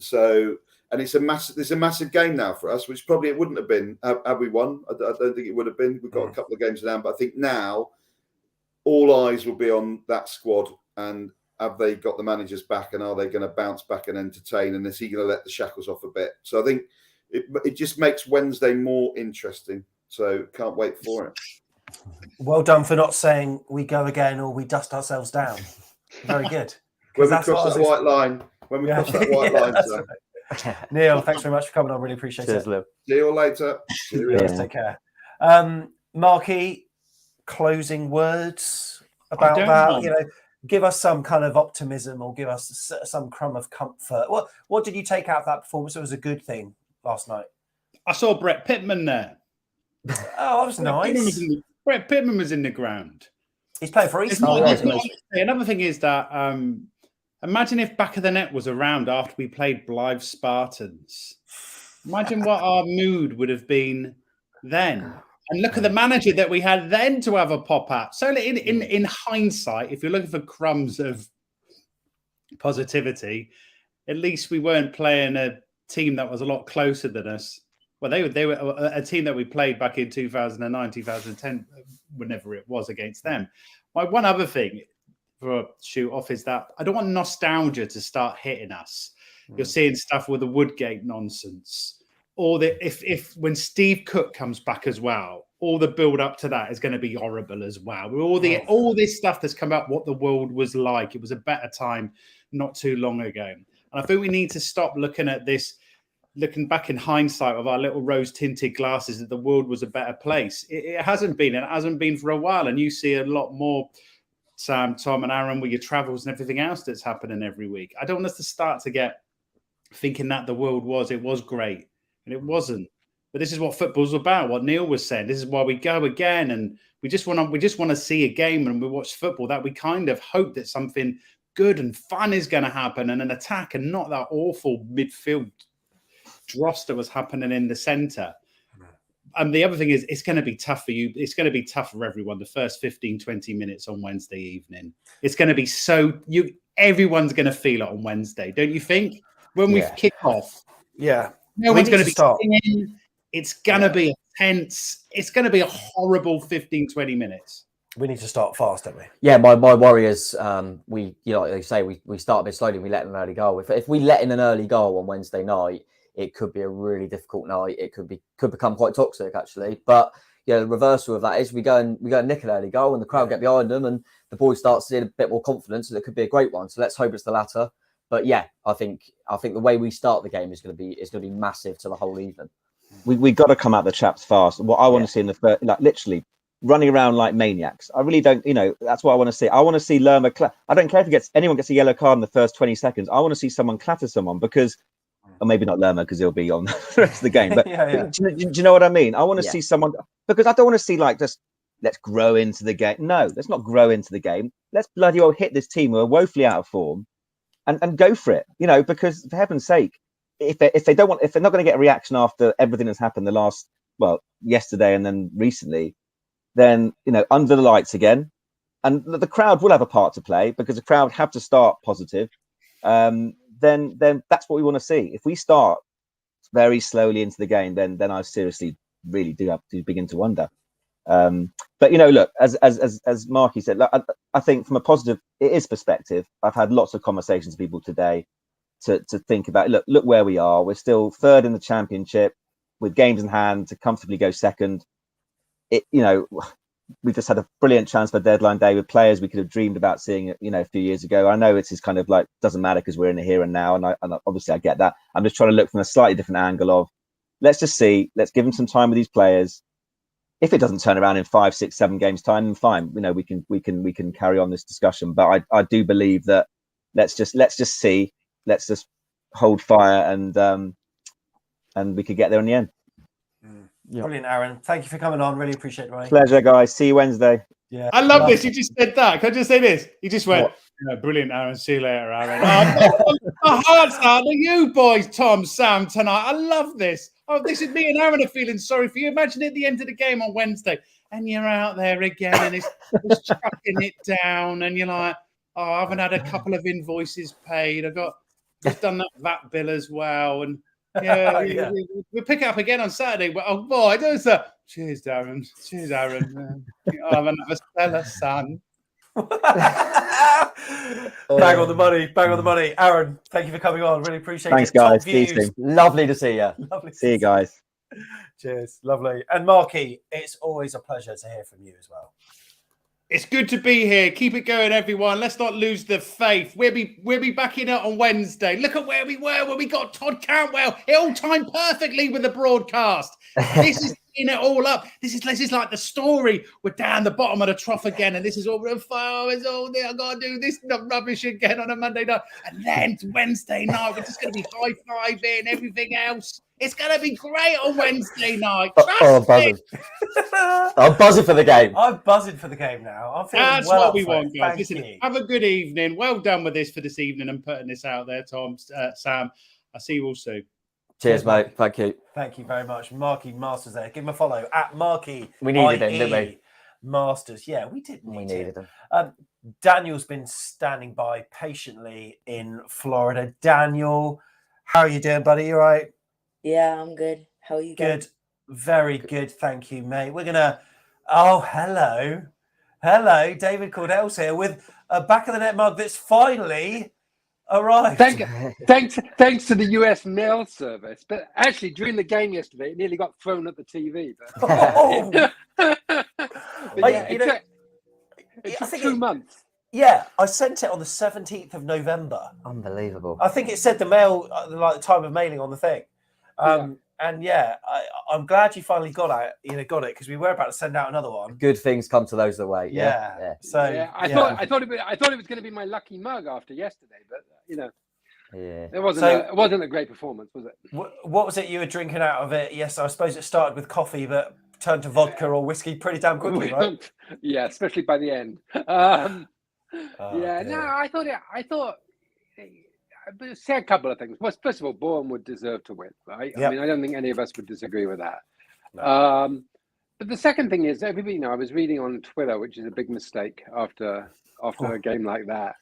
E: it's a massive game now for us, which probably it wouldn't have been had we won. I don't think it would have been. We've got a couple of games down, but I think now all eyes will be on that squad, and have they got the managers back, and are they going to bounce back and entertain, and is he going to let the shackles off a bit? So I think it just makes Wednesday more interesting. So can't wait for it.
B: Well done for not saying we go again or we dust ourselves down. Very good.
E: When we cross that white line. So.
B: Neil, thanks very much for coming on. Really appreciate it.
C: Liv.
E: See you all later.
B: Take care. Marky, closing words about that? Give us some kind of optimism, or give us some crumb of comfort. What did you take out of that performance? It was a good thing last night.
F: I saw Brett Pittman there.
B: Oh, that was nice.
F: Brett Pittman was in the ground.
B: He's playing for East.
F: Another thing is that imagine if back of the net was around after we played Blythe Spartans. Imagine what our mood would have been then. And look at the manager that we had then to have a pop at. So in hindsight, if you're looking for crumbs of positivity, at least we weren't playing a team that was a lot closer than us. Well, they were a team that we played back in 2009, 2010, whenever it was, against them. My one other thing for a shoot off is that I don't want nostalgia to start hitting us. You're seeing stuff with the Woodgate nonsense. Or if when Steve Cook comes back as well, all the build up to that is going to be horrible as well. All this stuff that's come up, what the world was like. It was a better time not too long ago. And I think we need to stop looking at this, looking back in hindsight of our little rose tinted glasses, that the world was a better place. It hasn't been, and it hasn't been for a while. And you see a lot more, Sam, Tom and Aaron, with your travels and everything else that's happening every week. I don't want us to start to get thinking that the world was great. And it wasn't. But this is what football's about, what Neil was saying. This is why we go again. And we just want to see a game, and we watch football that we kind of hope that something good and fun is going to happen, and an attack, and not that awful midfield dross that was happening in the centre. And the other thing is, it's going to be tough for you. It's going to be tough for everyone. The first 15, 20 minutes on Wednesday evening. It's going to be everyone's going to feel it on Wednesday, don't you think? When we kick off.
B: Yeah.
F: No one's going to be singing. It's going to be tense. It's going to be a horrible 15, 20 minutes.
B: We need to start fast, don't we?
C: Yeah, my worry is like they say, we start a bit slowly and we let in an early goal. If we let in an early goal on Wednesday night, it could be a really difficult night. It could become quite toxic, actually. But the reversal of that is we go and nick an early goal, and the crowd get behind them, and the boys start seeing a bit more confidence, and it could be a great one. So let's hope it's the latter. But yeah, I think the way we start the game is going to be massive to the whole evening.
D: We got to come out the traps fast. What I want to see in the first, literally running around like maniacs. I really don't, that's what I want to see. I want to see Lerma. I don't care if anyone gets a yellow card in the first 20 seconds. I want to see someone clatter someone because, or maybe not Lerma because he'll be on the rest of the game. But Do you know what I mean? I want to see someone, because I don't want to see like just let's grow into the game. No, let's not grow into the game. Let's bloody well hit this team who are woefully out of form and go for it. Because for heaven's sake, if they're not going to get a reaction after everything that's happened yesterday and then recently, then under the lights again, and the crowd will have a part to play because the crowd have to start positive. Then that's what we want to see. If we start very slowly into the game, then I seriously really do have to begin to wonder. But look, as Marky said, look, I think from a positive, it is perspective. I've had lots of conversations with people today to think about. Look where we are. We're still third in the championship with games in hand to comfortably go second. We just had a brilliant transfer deadline day with players we could have dreamed about seeing a few years ago. I know it's kind of like doesn't matter because we're in the here and now, and obviously I get that. I'm just trying to look from a slightly different angle of let's just see, let's give them some time with these players. If it doesn't turn around in 5, 6, 7 games time, then fine. We can carry on this discussion. But I do believe that let's just see, let's just hold fire and we could get there in the end.
B: Yep. Brilliant, Aaron. Thank you for coming on. Really appreciate it, Ronnie.
D: Pleasure, guys. See you Wednesday.
B: Yeah,
F: I love this. You just said that. Can I just say this? You just went, brilliant, Aaron. See you later, Aaron. My heart's out to you boys, Tom, Sam, tonight. I love this. Oh, this is me and Aaron are feeling sorry for you. Imagine at the end of the game on Wednesday, and you're out there again, and it's chucking it down, and you're like, oh, I haven't had a couple of invoices paid. I've done that VAT bill as well, and we'll pick it up again on Saturday. But oh boy, there's a cheers, Darren. Cheers, Aaron. Have another stellar son.
B: Bang on the money. Aaron, thank you for coming on. Really appreciate it.
D: Thanks, guys. See you soon.
C: Lovely to see you.
B: Lovely.
D: See you guys.
B: Cheers. Lovely. And Marky, it's always a pleasure to hear from you as well.
F: It's good to be here. Keep it going, everyone. Let's not lose the faith. We'll be back in it on Wednesday. Look at where we were when we got Todd Cantwell. It all timed perfectly with the broadcast. This is in it all up. This is like the story. We're down the bottom of the trough again, and this is all it's all there. I gotta do this rubbish again on a Monday night, and then Wednesday night we're just gonna be high-fiving everything else. It's gonna be great on Wednesday night. Trust me.
C: I'm buzzing for the game.
B: I'm buzzing for the game now. I'm feeling
F: That's
B: well
F: what we want, guys. Listen,
B: you.
F: have a good evening. Well done with this for this evening and putting this out there, Tom, Sam. I'll see you all soon.
C: Cheers, mate. Thank you.
B: Thank you very much. Marky Masters there. Give him a follow at Marky.
C: We needed him, didn't we?
B: Masters. Yeah, we did.
C: We needed him.
B: Daniel's been standing by patiently in Florida. Daniel, how are you doing, buddy? You all right?
G: Yeah, I'm good. How are you guys?
B: Good. Very good. Thank you, mate. We're going to... Oh, hello. Hello. David Cordell's here with a back of the net mug that's finally arrived.
H: Thanks to the US mail service. But actually, during the game yesterday, it nearly got thrown at the TV. It took 2 months.
B: Yeah, I sent it on the 17th of November.
C: Unbelievable.
B: I think it said the mail, like the time of mailing on the thing. And I'm glad you finally got it because we were about to send out another one.
C: Good things come to those that wait. Yeah.
B: So
H: I thought it was going to be my lucky mug after yesterday, but it wasn't a great performance, was it?
B: What was it you were drinking out of it? Yes, I suppose it started with coffee, but turned to vodka or whiskey pretty damn quickly, right?
H: Yeah, especially by the end. I thought. Say a couple of things. Well, first of all, Bournemouth would deserve to win, right? Yep. I mean, I don't think any of us would disagree with that. No. But the second thing is, everybody, I was reading on Twitter, which is a big mistake after a game like that.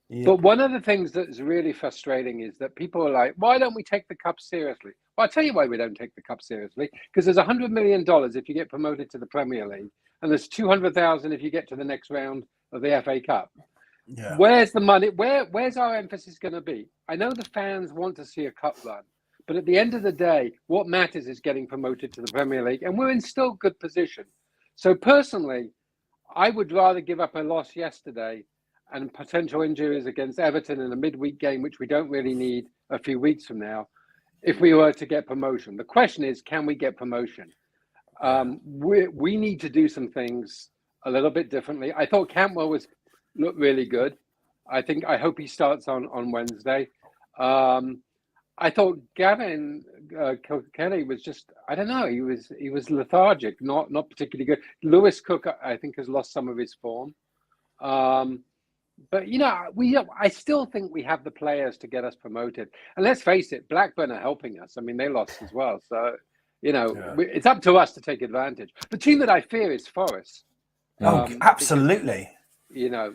H: Yep. But one of the things that's really frustrating is that people are like, why don't we take the cup seriously? Well, I'll tell you why we don't take the cup seriously. Because there's $100 million if you get promoted to the Premier League, and there's $200,000 if you get to the next round of the FA Cup. Yeah. Where's the money? Where's our emphasis going to be? I know the fans want to see a cup run, but at the end of the day, what matters is getting promoted to the Premier League, and we're in still good position. So personally, I would rather give up a loss yesterday and potential injuries against Everton in a midweek game, which we don't really need a few weeks from now, if we were to get promotion. The question is, can we get promotion? We need to do some things a little bit differently. I thought Cantwell looked really good. I hope he starts on Wednesday. I thought Gavin Kelly was just, I don't know, he was lethargic, not particularly good. Lewis Cook, I think, has lost some of his form. But I still think we have the players to get us promoted. And let's face it, Blackburn are helping us. I mean, they lost as well. So, it's up to us to take advantage. The team that I fear is Forest.
B: Absolutely.
H: Because,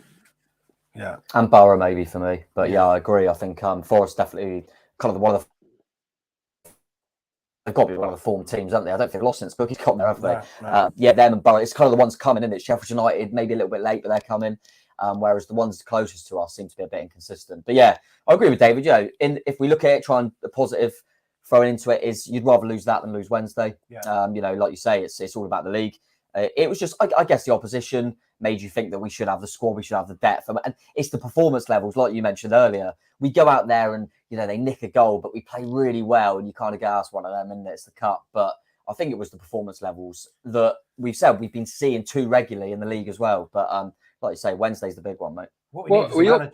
B: yeah.
C: And Borough maybe for me. But yeah, I agree. I think Forest definitely kind of they've got to be one of the form teams, haven't they? I don't think they've lost since Bookie's got there, have they?
B: No.
C: Yeah, them and Borough. It's kind of the ones coming in. It's Sheffield United, maybe a little bit late, but they're coming. Whereas the ones closest to us seem to be a bit inconsistent. But yeah, I agree with David. If we look at it, trying the positive throwing into it is you'd rather lose that than lose Wednesday.
B: Yeah.
C: Like you say, it's all about the league. It was just, I guess, the opposition made you think that we should have the squad, we should have the depth, and it's the performance levels, like you mentioned earlier. We go out there and they nick a goal, but we play really well, and you kind of go, "That's one of them," and it's the cup. But I think it was the performance levels that we've been seeing too regularly in the league as well. But like you say, Wednesday's the big one, mate.
H: We got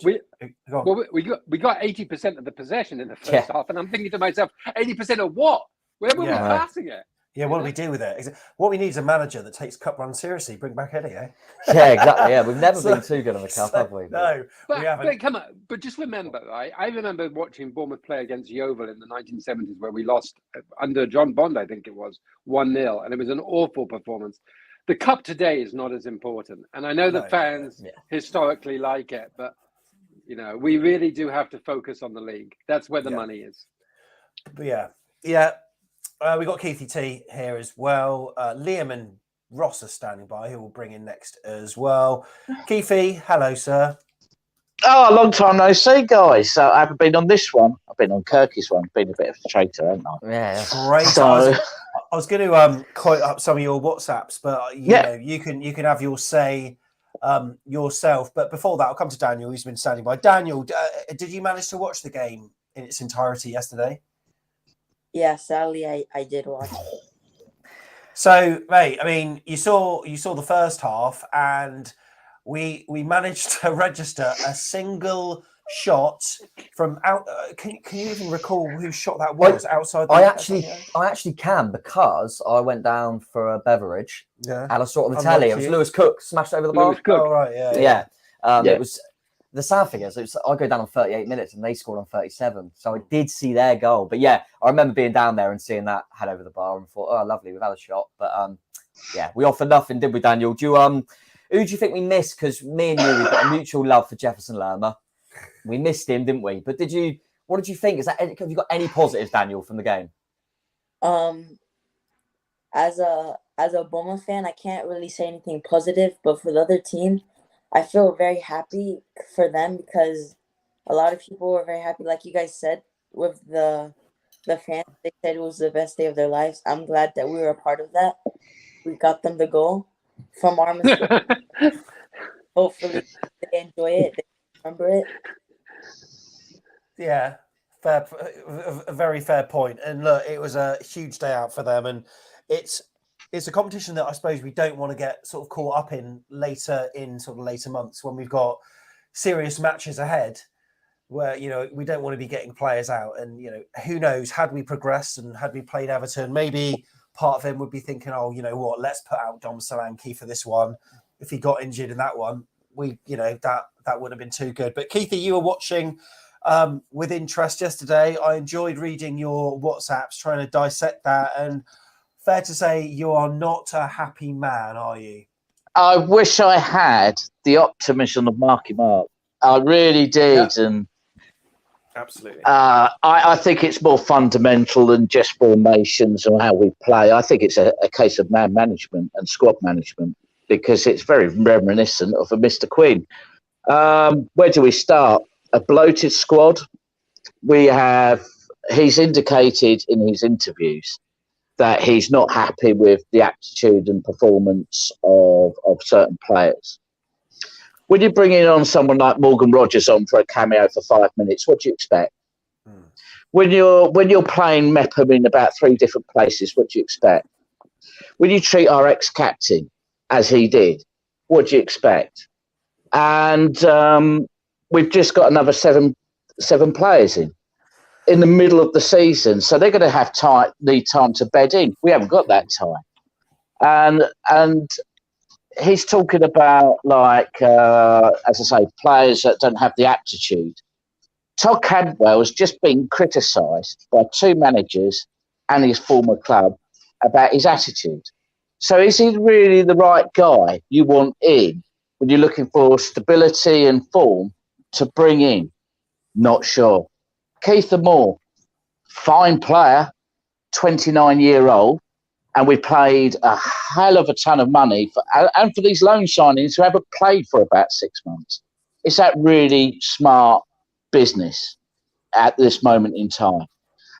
H: 80% of the possession in the first half, and I'm thinking to myself, 80% of what? Where were we passing it?
B: Yeah, what do we do with it? What we need is a manager that takes cup run seriously. Bring back Eddie, eh?
C: Yeah, exactly. Yeah, we've never been too good on the cup, have we?
B: No, we haven't.
H: But come on. But just remember, right? I remember watching Bournemouth play against Yeovil in the 1970s, where we lost under John Bond, I think it was 1-0, and it was an awful performance. The cup today is not as important, and I know that fans historically like it, but we really do have to focus on the league. That's where the money is.
B: But yeah. We got Keithy T here as well. Liam and Ross are standing by, who will bring in next as well. Keithy, hello, sir.
I: Oh, a long time no see, guys. So I haven't been on this one. I've been on Kirky's one. Been a bit of a traitor, haven't I?
C: Yeah.
B: Great.
I: So,
B: I was going to quote up some of your WhatsApps, but you can have your say yourself. But before that, I'll come to Daniel, who's been standing by. Daniel, did you manage to watch the game in its entirety yesterday?
G: Yeah, sadly, I did watch.
B: So, mate, I mean, you saw the first half, and we managed to register a single shot from out. Can you even recall whose shot that was outside?
C: I actually can, because I went down for a beverage.
B: Yeah,
C: and I saw it on the telly. It was Lewis Cook smashed over the bar.
H: Lewis Cook.
B: Oh, right, yeah.
C: It was. The sad thing is, I go down on 38 minutes and they scored on 37. So I did see their goal. But yeah, I remember being down there and seeing that head over the bar and thought, oh, lovely, we've had a shot. But we offered nothing, did we, Daniel? Who do you think we missed? Because me and you, we've got a mutual love for Jefferson Lerma. We missed him, didn't we? But what did you think? Have you got any positives, Daniel, from the game?
G: As a Bournemouth fan, I can't really say anything positive, but for the other team, I feel very happy for them, because a lot of people were very happy, like you guys said, with the fans. They said it was the best day of their lives. I'm glad that we were a part of that. We got them the goal from our mistake. Hopefully they enjoy it. They remember it.
B: Yeah, a very fair point. And look, it was a huge day out for them, and it's a competition that I suppose we don't want to get sort of caught up in later months, when we've got serious matches ahead, where we don't want to be getting players out. And who knows, had we progressed and had we played Everton, maybe part of him would be thinking, oh, you know what, let's put out Dom Solanke for this one. If he got injured in that one, that would have been too good. But Keithy, you were watching with interest yesterday. I enjoyed reading your WhatsApps, trying to dissect that, and fair to say you are not a happy man, are you?
I: I wish I had the optimism of Marky Mark. I really did.
B: Yeah.
I: And
B: absolutely.
I: I think it's more fundamental than just formations or how we play. I think it's a case of man management and squad management, because it's very reminiscent of a Mr. Quinn. Where do we start? A bloated squad. He's indicated in his interviews that he's not happy with the attitude and performance of certain players. When you're bringing on someone like Morgan Rogers on for a cameo for 5 minutes, what do you expect? When you're playing Mepham in about 3 different places, what do you expect? When you treat our ex-captain as he did, what do you expect? And we've just got another seven players in the middle of the season, so they're going to need time to bed in. We haven't got that time, and he's talking about, like, as I say, players that don't have the aptitude. Todd Cantwell has just been criticised by 2 managers and his former club about his attitude. So is he really the right guy you want in when you're looking for stability and form to bring in? Not sure. Keith Moore, fine player, 29-year-old, and we paid a hell of a ton of money for these loan signings who haven't played for about 6 months. Is that really smart business at this moment in time?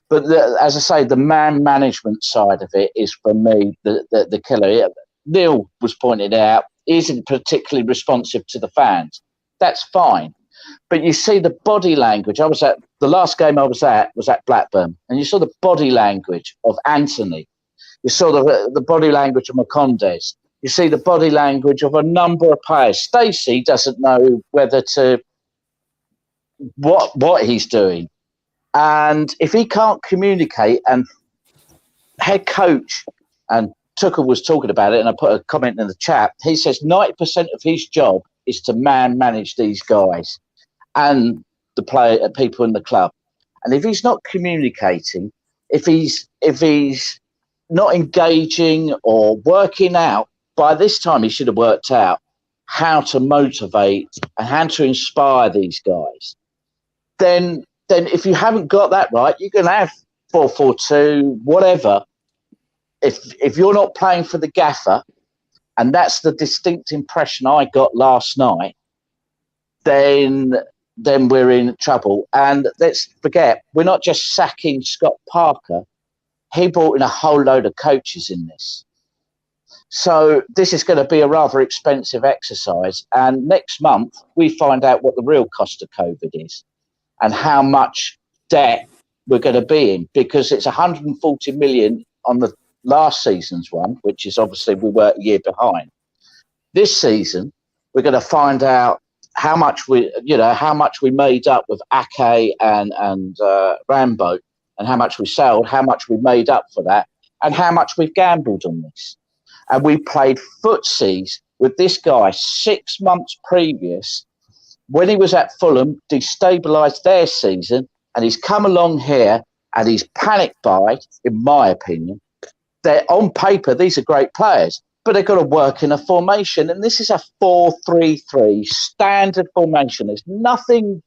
I: But as I say, the man management side of it is, for me, the killer. Neil was pointing out, he isn't particularly responsive to the fans. That's fine. But you see the body language. The last game I was at Blackburn, and you saw the body language of Anthony. You saw the body language of Macondes. You see the body language of a number of players. Stacey doesn't know whether to what he's doing. And if he can't communicate, and head coach, and Tucker was talking about it, and I put a comment in the chat, he says 90% of his job is to manage these guys and the people in the club. And if he's not communicating, if he's not engaging or working out, by this time he should have worked out how to motivate and how to inspire these guys. Then if you haven't got that right, you can have 4-4-2, whatever. If you're not playing for the gaffer, and that's the distinct impression I got last night, then we're in trouble. And let's forget, we're not just sacking Scott Parker. He brought in a whole load of coaches in this. So this is going to be a rather expensive exercise. And next month, we find out what the real cost of COVID is and how much debt we're going to be in, because it's 140 million on the last season's one, which is obviously we were a year behind. This season, we're going to find out how much we made up with Ake and Rambo, and how much we sold, how much we made up for that, and how much we've gambled on this. And we played footsies with this guy 6 months previous, when he was at Fulham, destabilised their season, and he's come along here and he's panic buyed, in my opinion. They're on paper, these are great players, but they've got to work in a formation. And this is a 4-3-3 standard formation. There's nothing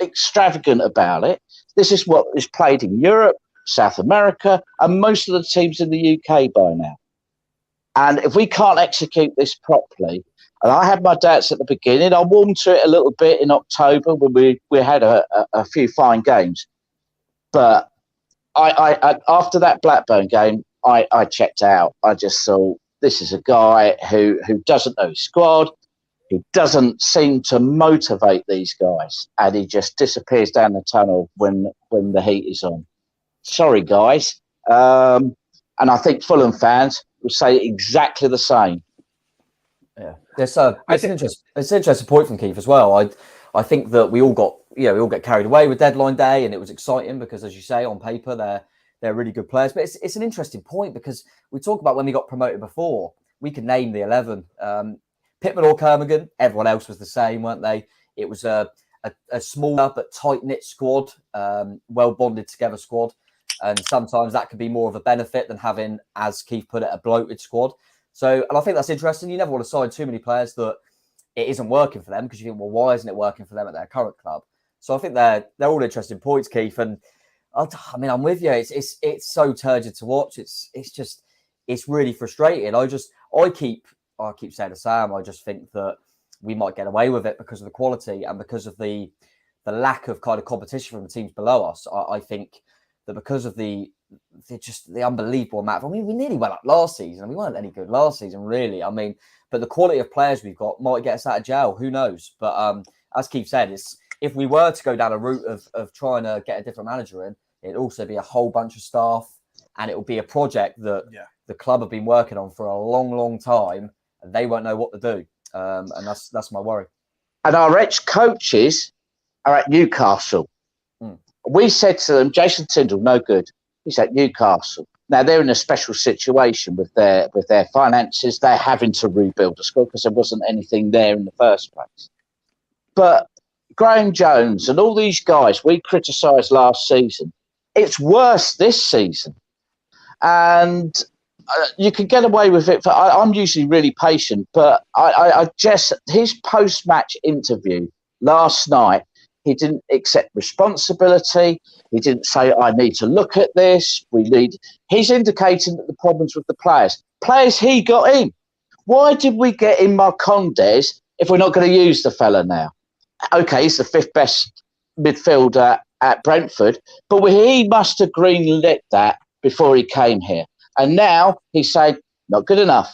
I: extravagant about it. This is what is played in Europe, South America, and most of the teams in the UK by now. And if we can't execute this properly, and I had my doubts at the beginning, I warmed to it a little bit in October when we had a few fine games. But I after that Blackburn game, I checked out. I just thought, this is a guy who doesn't know his squad. He doesn't seem to motivate these guys, and he just disappears down the tunnel when the heat is on. Sorry, guys. And I think Fulham fans will say exactly the same.
C: Yeah, it's an interesting point from Keith as well. I think that we all get carried away with deadline day, and it was exciting because, as you say, on paper they're really good players. But it's an interesting point because we talk about when we got promoted before. We could name the 11. Pittman or Kermigan, everyone else was the same, weren't they? It was a smaller but tight-knit squad, well bonded together squad. And sometimes that could be more of a benefit than having, as Keith put it, a bloated squad. So, and I think that's interesting. You never want to sign too many players that it isn't working for them, because you think, well, why isn't it working for them at their current club? So I think they're all interesting points, Keith. And I mean, I'm with you. It's so turgid to watch. It's really frustrating. I keep saying to Sam, I just think that we might get away with it because of the quality and because of the lack of kind of competition from the teams below us. I think that because of the unbelievable amount. I mean, we nearly went up last season. We weren't any good last season, really. I mean, but the quality of players we've got might get us out of jail. Who knows? But as Keith said, if we were to go down a route of trying to get a different manager in, it'd also be a whole bunch of staff, and it will be a project that the club have been working on for a long, long time, and they won't know what to do. And that's my worry.
I: And our ex-coaches are at Newcastle. We said to them, Jason Tindall, no good. He's at Newcastle. Now they're in a special situation with their finances. They're having to rebuild the squad because there wasn't anything there in the first place. But Graham Jones and all these guys we criticised last season, it's worse this season. And you can get away with it. I'm usually really patient, but I just, his post-match interview last night, he didn't accept responsibility. He didn't say, I need to look at this. He's indicating that the problems with the players he got in. Why did we get in Marcondes if we're not going to use the fella now? Okay, he's the 5th best midfielder at Brentford, but he must have greenlit that before he came here. And now he's saying, not good enough.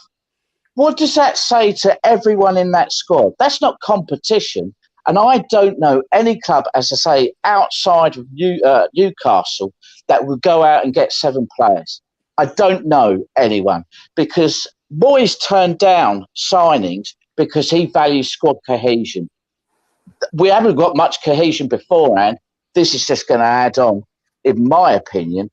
I: What does that say to everyone in that squad? That's not competition. And I don't know any club, as I say, outside of Newcastle that would go out and get 7 players. I don't know anyone, because Moyes turned down signings because he values squad cohesion. We haven't got much cohesion beforehand. This is just going to add on, in my opinion,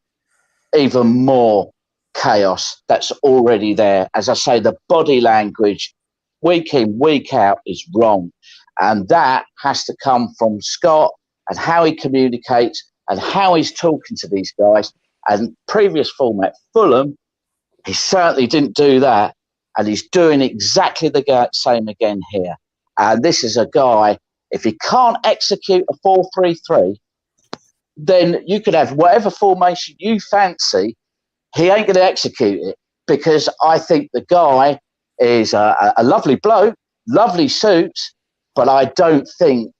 I: even more chaos that's already there. As I say, the body language week in, week out is wrong. And that has to come from Scott and how he communicates and how he's talking to these guys. And previous format, Fulham, he certainly didn't do that. And he's doing exactly the same again here. And this is a guy, if he can't execute a 4-3-3, then you could have whatever formation you fancy. He ain't going to execute it, because I think the guy is a lovely bloke, lovely suits, but I don't think,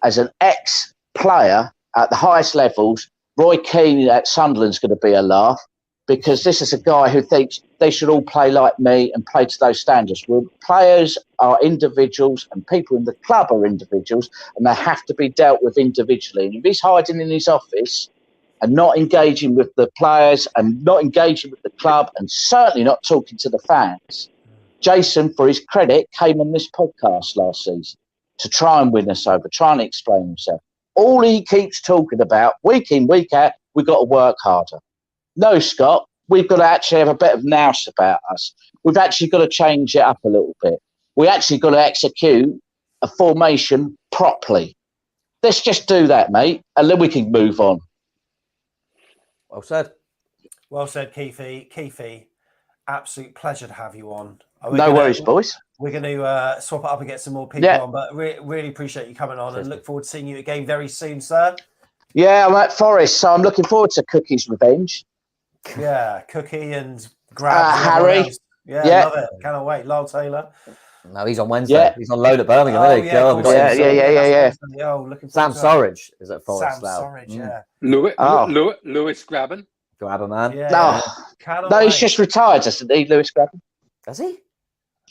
I: as an ex-player at the highest levels, Roy Keane at Sunderland's going to be a laugh, because this is a guy who thinks they should all play like me and play to those standards. Well, players are individuals and people in the club are individuals, and they have to be dealt with individually. And if he's hiding in his office and not engaging with the players and not engaging with the club and certainly not talking to the fans, Jason, for his credit, came on this podcast last season to try and win us over, trying to explain himself. All he keeps talking about, week in, week out, we've got to work harder. No, Scott, we've got to actually have a bit of nous about us. We've actually got to change it up a little bit. We actually got to execute a formation properly. Let's just do that, mate, and then we can move on.
C: Well said.
B: Well said, Keithy. Keithy, absolute pleasure to have you on.
I: No worries, boys.
B: We're going to swap it up and get some more people on, but really appreciate you coming on and look forward to seeing you again very soon, sir.
I: Yeah, I'm at Forest, so I'm looking forward to Cookie's revenge.
B: Yeah, Cookie and Grab.
I: Harry.
B: Yeah, love it. Cannot wait. Lyle Taylor.
C: No, he's on Wednesday. Yeah. He's on loan at Birmingham, isn't he?
I: Yeah.
B: Oh, looking
C: Sam Surridge is at Forest
B: now. Sam Surridge, yeah.
H: Lewis Grabban.
C: Grabban, man.
B: Yeah.
I: No, he's just retired, doesn't he, Lewis Grabban?
C: Does he?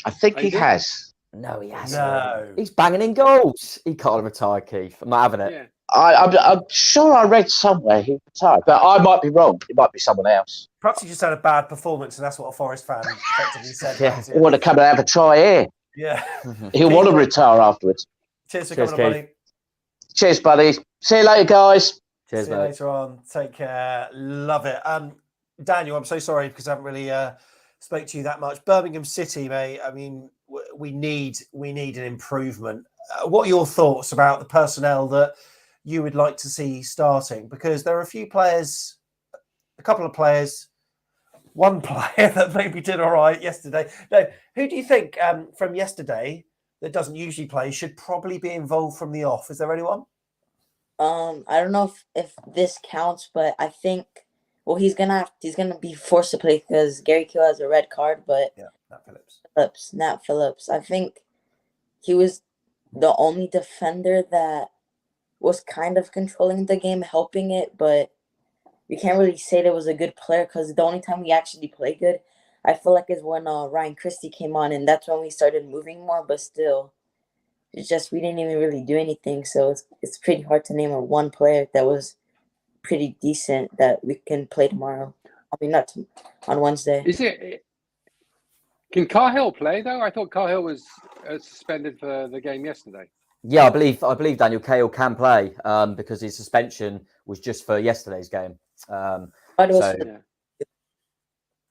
I: I think he has.
C: No, he hasn't.
B: No.
C: He's banging in goals. He can't retire, Keith. I'm not having it.
H: Yeah.
I: I'm sure I read somewhere he retired, but I might be wrong. It might be someone else.
B: Perhaps he just had a bad performance, and that's what a Forest fan effectively said.
C: Yeah.
I: He want to come and have a try here.
B: Yeah.
I: He'll want to retire afterwards.
B: Cheers for coming on, buddy.
I: Cheers, buddy. See you later, guys.
C: Cheers,
B: See you later on. Take care. Love it. Daniel, I'm so sorry because I haven't really spoke to you that much. Birmingham City, mate. I mean, we need an improvement. What are your thoughts about the personnel that you would like to see starting? Because there are a couple of players, one player that maybe did all right yesterday. No, who do you think from yesterday that doesn't usually play should probably be involved from the off? Is there anyone?
G: I don't know if this counts, but I think he's gonna be forced to play because Gary Kill has a red card. But Nat Phillips. I think he was the only defender that was kind of controlling the game, helping it, but we can't really say that was a good player because the only time we actually play good, I feel like, is when Ryan Christie came on, and that's when we started moving more. But still, it's just we didn't even really do anything, so it's pretty hard to name one player that was pretty decent that we can play tomorrow. I mean, not on Wednesday.
H: Is it? Can Cahill play though? I thought Cahill was suspended for the game yesterday.
C: Yeah, I believe Daniel Cahill can play because his suspension was just for yesterday's game.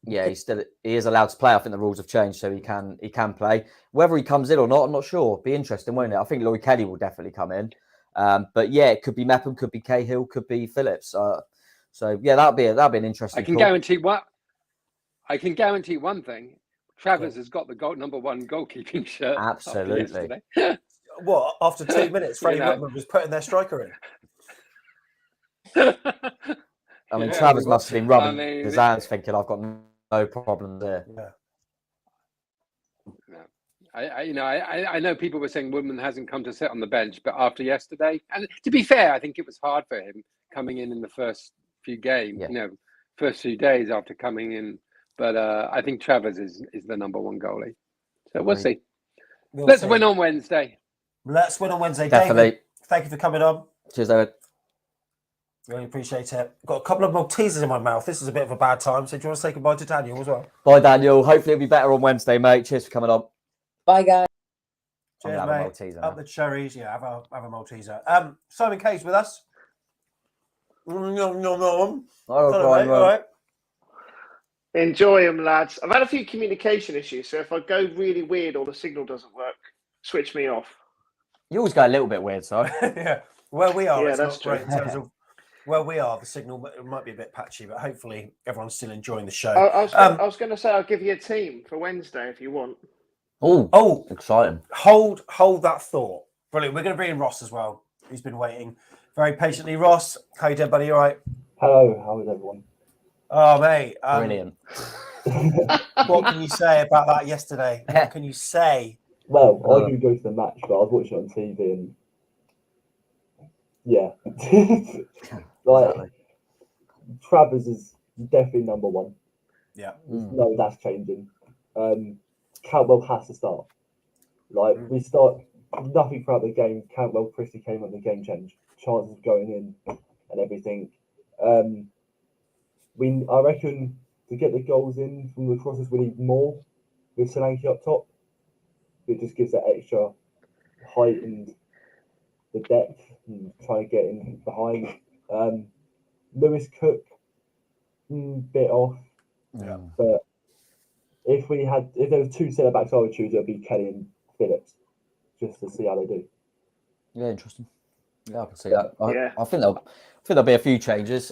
C: Yeah, he is allowed to play. I think the rules have changed, so he can play. Whether he comes in or not, I'm not sure. Be interesting, won't it? I think Lloyd Kelly will definitely come in. But yeah, it could be Mepham, could be Cahill, could be Phillips. So yeah, that'd be an interesting.
H: I can guarantee one thing. Travers has got the number one goalkeeping shirt.
C: Absolutely.
B: What, after 2 minutes, Freddie Whitman was putting their striker in?
C: I mean, Travers must have been rubbing his hands thinking, I've got no problems there.
B: Yeah.
H: I know people were saying Woodman hasn't come to sit on the bench, but after yesterday, and to be fair, I think it was hard for him coming in the first few games, first few days after coming in. But I think Travers is the number one goalie. So we'll see. Let's win on Wednesday.
B: Let's win on Wednesday.
C: Definitely.
B: David, thank you for coming on.
C: Cheers, David.
B: Really appreciate it. Got a couple of Maltesers in my mouth. This is a bit of a bad time. So do you want to say goodbye to Daniel as well?
C: Bye, Daniel. Hopefully it'll be better on Wednesday, mate. Cheers for coming on.
G: Bye, guys.
B: Cheers, mate. Up the cherries. Yeah, have a Malteser. Simon Kay's with us.
C: All
J: right. Enjoy them, lads. I've had a few communication issues, so if I go really weird or the signal doesn't work, switch me off.
C: You always go a little bit weird, so
B: yeah. Where we are, it's
J: that's
B: not great in terms of where we are. The signal might be a bit patchy, but hopefully everyone's still enjoying the show.
J: I was going to say I'll give you a team for Wednesday if you want.
C: Oh, exciting!
B: Hold that thought. Brilliant. We're going to bring in Ross as well. He's been waiting very patiently. Ross, how you doing, buddy? You all right?
K: Hello. How is everyone?
B: Oh, mate.
C: Brilliant.
B: What can you say about that yesterday? What can you say?
K: Well, I didn't go to the match, but I was watching it on TV and yeah.
C: Exactly.
K: Travers is definitely number one.
B: Yeah.
K: No, that's changing. Cantwell has to start. We start nothing throughout the game. Cantwell, Christie came up the game change. Chances of going in and everything. I reckon to get the goals in from the crosses, we need more with Solanke up top. It just gives that extra height and the depth and try to get in behind. Lewis Cook, bit off.
B: Yeah.
K: But if there was two centre backs I would choose, it would be Kelly and Phillips, just to see how they do.
C: Yeah, interesting. Yeah, I can see that.
K: I
C: think there'll be a few changes.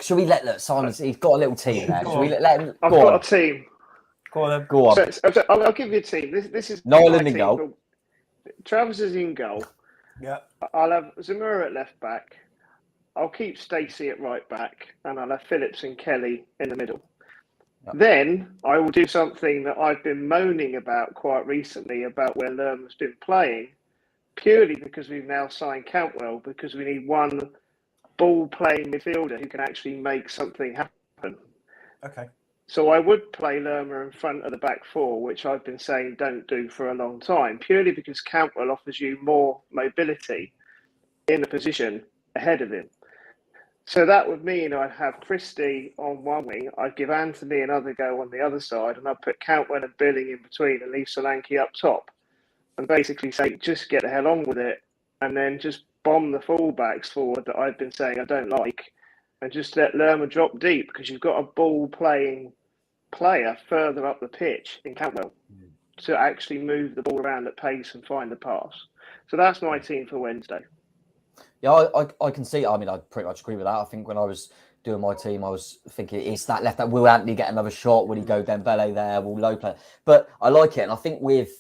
C: Should we let Simon's? He's got a little team there. Should we let him?
J: I've got a team.
B: Go on.
C: Go on.
J: So I'll give you a team. This is
C: Nolan in goal.
J: Travers is in goal.
B: Yeah.
J: I'll have Zamora at left back. I'll keep Stacey at right back, and I'll have Phillips and Kelly in the middle.
C: Yep.
J: Then I will do something that I've been moaning about quite recently about where Lerman's been playing, purely because we've now signed Cantwell, because we need one ball-playing midfielder who can actually make something happen.
B: Okay.
J: So I would play Lerma in front of the back four, which I've been saying don't do for a long time, purely because Cantwell offers you more mobility in the position ahead of him. So that would mean I'd have Christie on one wing, I'd give Anthony another go on the other side, and I'd put Cantwell and Billing in between and leave Solanke up top. And basically say, just get the hell on with it, and then just bomb the fullbacks forward that I've been saying I don't like, and just let Lerma drop deep, because you've got a ball-playing player further up the pitch in Cantwell to actually move the ball around at pace and find the pass. So that's my team for Wednesday.
C: Yeah, I can see. I mean, I pretty much agree with that. I think when I was doing my team, I was thinking it's that left. Will Anthony get another shot? Will he go Dembele there? Will Low play? But I like it, and I think with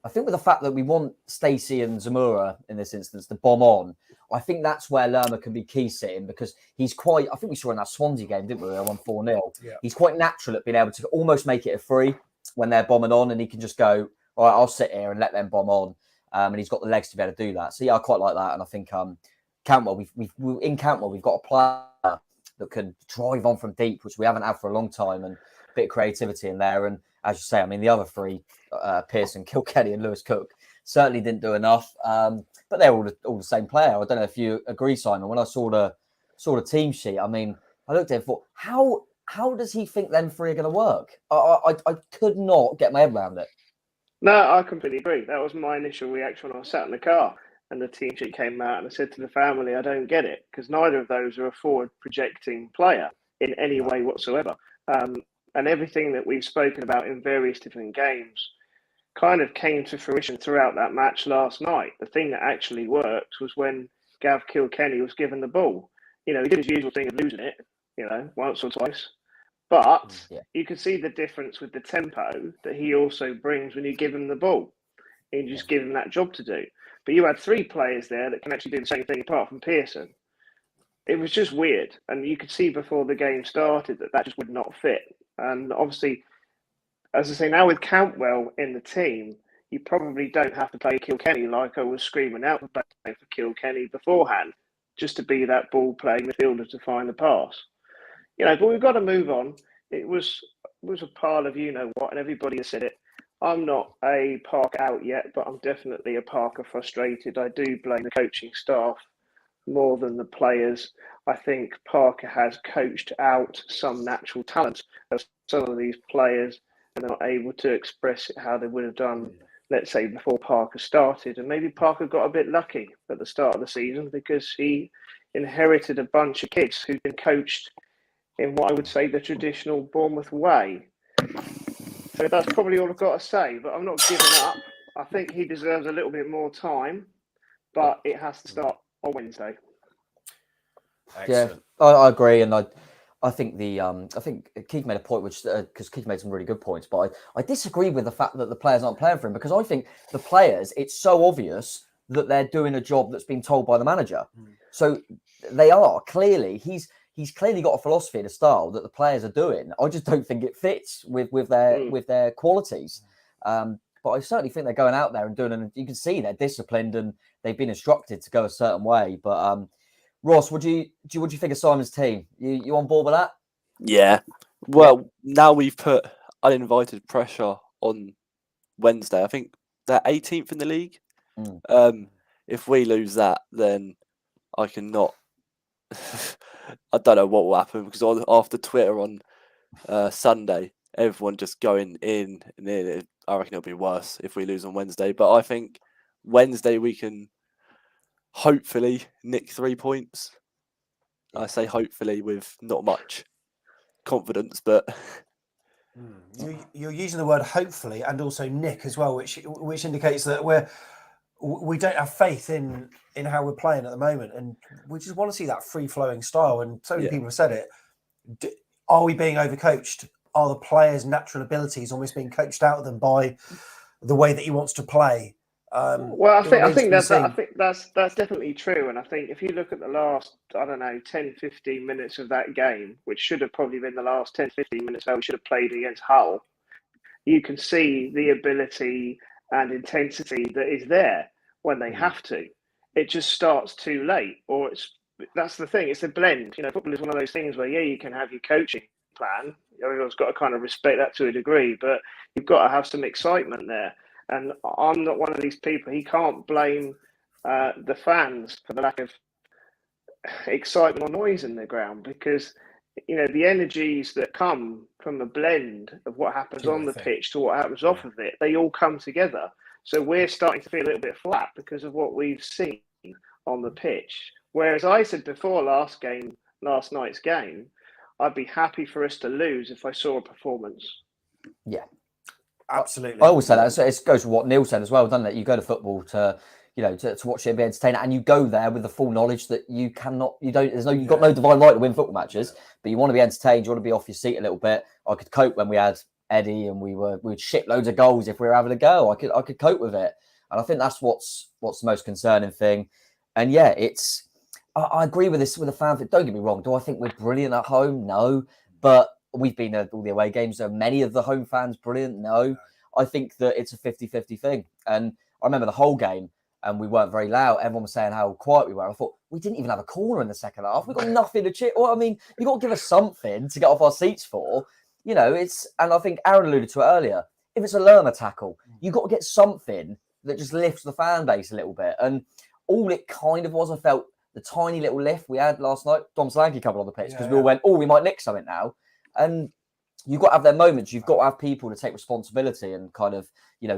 C: the fact that we want Stacey and Zamora in this instance to bomb on, I think that's where Lerma can be key sitting, because he's quite. I think we saw in that Swansea game, didn't we? We won 4-0.
B: Yeah.
C: He's quite natural at being able to almost make it a free when they're bombing on, and he can just go, all right, I'll sit here and let them bomb on, and he's got the legs to be able to do that. So yeah, I quite like that, and I think Cantwell, in Cantwell, we've got a player that can drive on from deep, which we haven't had for a long time, and a bit of creativity in there. And as you say, I mean, the other three, Pearson, Kilkenny, and Lewis Cook, certainly didn't do enough. But they're all the same player. I don't know if you agree, Simon. When I saw the team sheet, I mean, I looked at it and thought, how how does he think them three are going to work? I could not get my head around it.
J: No, I completely agree. That was my initial reaction when I was sat in the car and the team sheet came out, and I said to the family, I don't get it, because neither of those are a forward projecting player in any way whatsoever. And everything that we've spoken about in various different games kind of came to fruition throughout that match last night. The thing that actually worked was when Gav Kilkenny was given the ball. You know, he did his usual thing of losing it, you know, once or twice. But you can see the difference with the tempo that he also brings when you give him the ball. And you just give him that job to do. But you had three players there that can actually do the same thing apart from Pearson. It was just weird. And you could see before the game started that just would not fit. And obviously, as I say, now with Cantwell in the team, you probably don't have to play Kilkenny like I was screaming out for playing for Kilkenny beforehand, just to be that ball-playing midfielder to find the pass. You know, but we've got to move on. It was a pile of you-know-what, and everybody has said it. I'm not a Parker out yet, but I'm definitely a Parker frustrated. I do blame the coaching staff more than the players. I think Parker has coached out some natural talent of some of these players, and they're not able to express it how they would have done, let's say, before Parker started. And maybe Parker got a bit lucky at the start of the season because he inherited a bunch of kids who've been coached in what I would say the traditional Bournemouth way. So that's probably all I've got to say, but I'm not giving up. I think he deserves a little bit more time, but it has to start on Wednesday.
B: Excellent.
C: Yeah, I agree, and I think I think Keith made a point, which because Keith made some really good points, but I disagree with the fact that the players aren't playing for him, because I think the players, it's so obvious that they're doing a job that's been told by the manager. So they are clearly he's clearly got a philosophy and a style that the players are doing. I just don't think it fits with their qualities. But I certainly think they're going out there and doing, and you can see they're disciplined and they've been instructed to go a certain way. But Ross, what do you think of Simon's team? You on board with that?
L: Yeah. Well, now we've put uninvited pressure on Wednesday. I think they're 18th in the league. If we lose that, then I cannot. I don't know what will happen, because after Twitter on Sunday, everyone just going in and in. I reckon it'll be worse if we lose on Wednesday. But I think Wednesday we can hopefully nick 3 points. I say hopefully with not much confidence, but
B: you're using the word hopefully and also nick as well, which indicates that we don't have faith in how we're playing at the moment, and we just want to see that free-flowing style. And so many people have said it. Are we being overcoached? Are the players' natural abilities almost being coached out of them by the way that he wants to play?
J: Well, I think that's definitely true. And I think if you look at the last, 10, 15 minutes of that game, which should have probably been the last 10, 15 minutes how we should have played against Hull, you can see the ability and intensity that is there when they have to. It just starts too late, or that's the thing. It's a blend. You know, football is one of those things where, you can have your coaching plan. Everyone's got to kind of respect that to a degree, but you've got to have some excitement there. And I'm not one of these people. He can't blame the fans for the lack of excitement or noise in the ground, because the energies that come from a blend of what happens on the pitch to what happens off of it, they all come together. So we're starting to feel a little bit flat because of what we've seen on the pitch. Whereas I said before last night's game, I'd be happy for us to lose if I saw a performance.
C: Yeah,
B: absolutely.
C: I always say that. So it goes with what Neil said as well, doesn't it? You go to football to watch it and be entertained, and you go there with the full knowledge that you've got no divine right to win football matches, but you want to be entertained, you want to be off your seat a little bit. I could cope when we had Eddie and we'd ship loads of goals if we were having a go. I could cope with it, and I think that's what's the most concerning thing. And yeah, I agree with this with the fan. Don't get me wrong. Do I think we're brilliant at home? No, but we've been at all the away games. Are many of the home fans brilliant? No. I think that it's a 50-50 thing. And I remember the whole game, and we weren't very loud. Everyone was saying how quiet we were. I thought, we didn't even have a corner in the second half. We've got nothing to cheer. Well, I mean, you've got to give us something to get off our seats for. And I think Aaron alluded to it earlier. If it's a Lerma tackle, you've got to get something that just lifts the fan base a little bit. And all it kind of was, I felt the tiny little lift we had last night, Dom Solanke coming on the pitch, because we all went, we might nick something now. And you've got to have their moments. You've got to have people to take responsibility and kind of,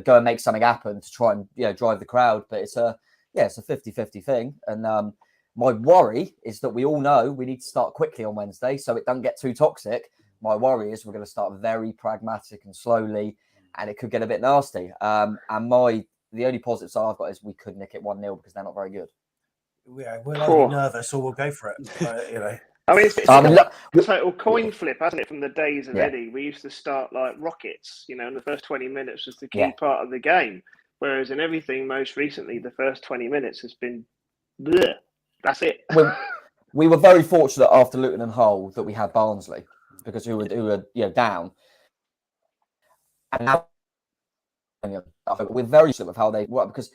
C: go and make something happen to try and, drive the crowd. But it's a 50-50 thing. And my worry is that we all know we need to start quickly on Wednesday so it doesn't get too toxic. My worry is we're going to start very pragmatic and slowly, and it could get a bit nasty. And the only positive side I've got is we could nick it 1-0 because they're not very good.
B: Yeah, we'll either be nervous or we'll go for it.
J: I mean, it's a total coin flip, hasn't it, from the days of Eddie? We used to start like rockets, and the first 20 minutes was the key part of the game. Whereas in everything most recently, the first 20 minutes has been bleh. That's it.
C: We were very fortunate after Luton and Hull that we had Barnsley, because who were down. And now I think we're very sure of how they work, because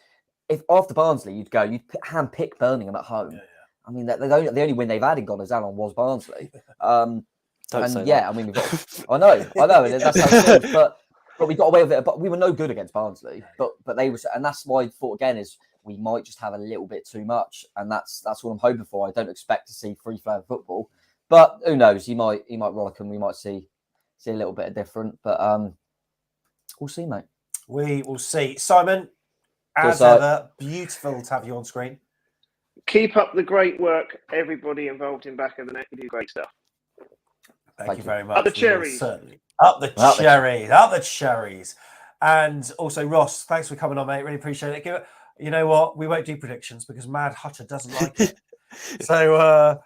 C: if after Barnsley you'd handpick Birmingham at home. Yeah. I mean, the only win they've had in Gonzalo was Barnsley. I mean, we've got. I know, and that's how it is. But we got away with it. But we were no good against Barnsley. But they were, and that's why I thought again is we might just have a little bit too much, and that's what I'm hoping for. I don't expect to see free-flowing football, but who knows? He might rollick, and we might see a little bit of different. But we'll see, mate.
B: We will see. Simon, as ever, beautiful to have you on screen.
J: Keep up the great work, everybody involved in Back of the Net. You do great stuff.
B: Thank you very much.
J: Up the cherries.
B: Up the cherries. And also, Ross, thanks for coming on, mate. Really appreciate it. You know what? We won't do predictions because Mad Hutter doesn't like it. So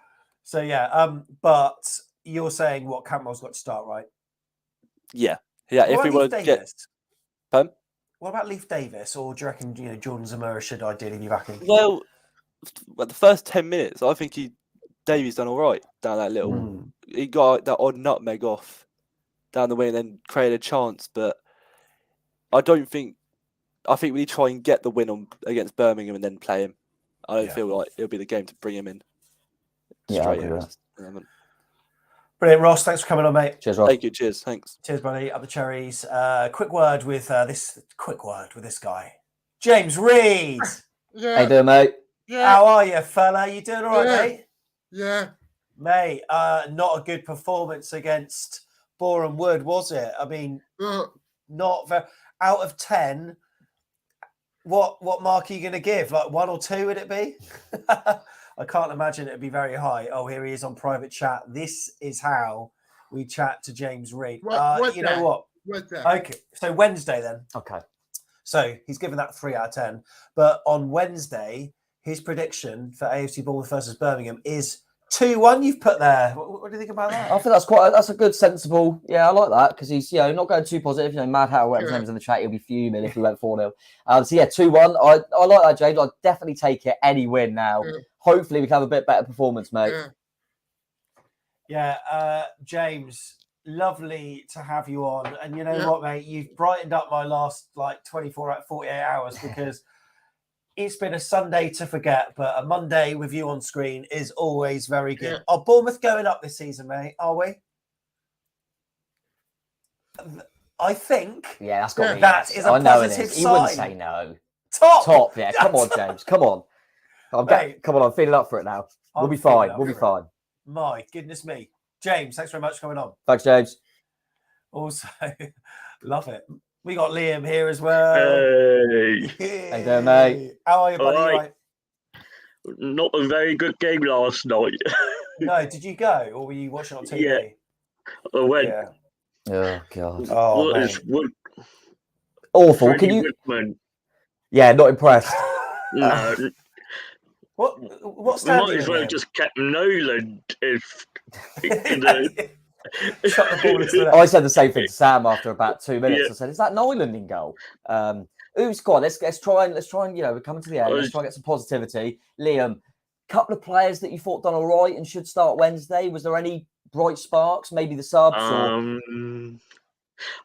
B: yeah. But you're saying what Campbell's got to start, right?
L: Yeah. If we want to get. Pardon?
B: What about Leif Davis, or do you reckon Jordan Zamora should ideally be back in?
L: Well, the first 10 minutes, I think Davies done all right down that little. He got that odd nutmeg off down the wing and then created a chance. But I think we need to try and get the win on against Birmingham and then play him. I don't feel like it'll be the game to bring him in.
C: Straight
B: Brilliant, Ross. Thanks for coming on, mate.
C: Cheers, Ross.
L: Thank you. Cheers. Thanks.
B: Cheers, buddy. Up the cherries. Quick word with this guy, James Reed.
C: How you doing, mate?
B: Yeah. How are you, fella? You doing all right, mate?
M: Yeah.
B: Mate, not a good performance against Boreham Wood, was it? I mean, not very. Out of 10, what mark are you going to give? Like 1 or 2, would it be? I can't imagine it'd be very high. Oh, here he is on private chat. This is how we chat to James Reed. You know what?
M: What's that?
B: Okay, so Wednesday then.
C: Okay.
B: So he's given that 3 out of 10. But on Wednesday, his prediction for AFC Bournemouth versus Birmingham is 2-1. You've put there. What do you think about that?
C: I think that's a good, sensible. Yeah, I like that because he's not going too positive. Mad Hat or whatever his name is in the chat, he'll be fuming if he went 4-0. So yeah, 2-1. I like that, James. I'd definitely take it any win now. Yeah. Hopefully we can have a bit better performance, mate.
B: Yeah, James, lovely to have you on. And you know what, mate? You've brightened up my last 48 hours because it's been a Sunday to forget, but a Monday with you on screen is always very good. Yeah. Are Bournemouth going up this season, mate? Are we? I think.
C: Yeah, that's got me.
B: That is a positive sign.
C: He wouldn't say no.
B: Top.
C: Yeah, come on, James. Come on. Come on, I'm feeling up for it now. We'll be fine. We'll be fine.
B: My goodness me. James, thanks very much for coming on.
C: Thanks, James.
B: Also, love it. We got Liam here as well.
N: Hey.
C: How you doing, mate?
B: How are you, buddy?
N: All right. Not a very good game last night.
B: No, did you go or were you watching on TV?
N: Yeah, I went.
B: Yeah.
C: Oh, God.
B: Oh,
C: awful. Can you?
N: Woodman.
C: Yeah, not impressed.
N: No.
B: What's that?
N: Might as well just kept Nolan if.
B: Shut the ball into
C: I said the same thing to Sam after about 2 minutes. Yeah. I said, "Is that Nolan in goal?" Who's gone? Let's try and we're coming to the end. Let's try and get some positivity. Liam, couple of players that you thought done all right and should start Wednesday. Was there any bright sparks? Maybe the subs.
N: I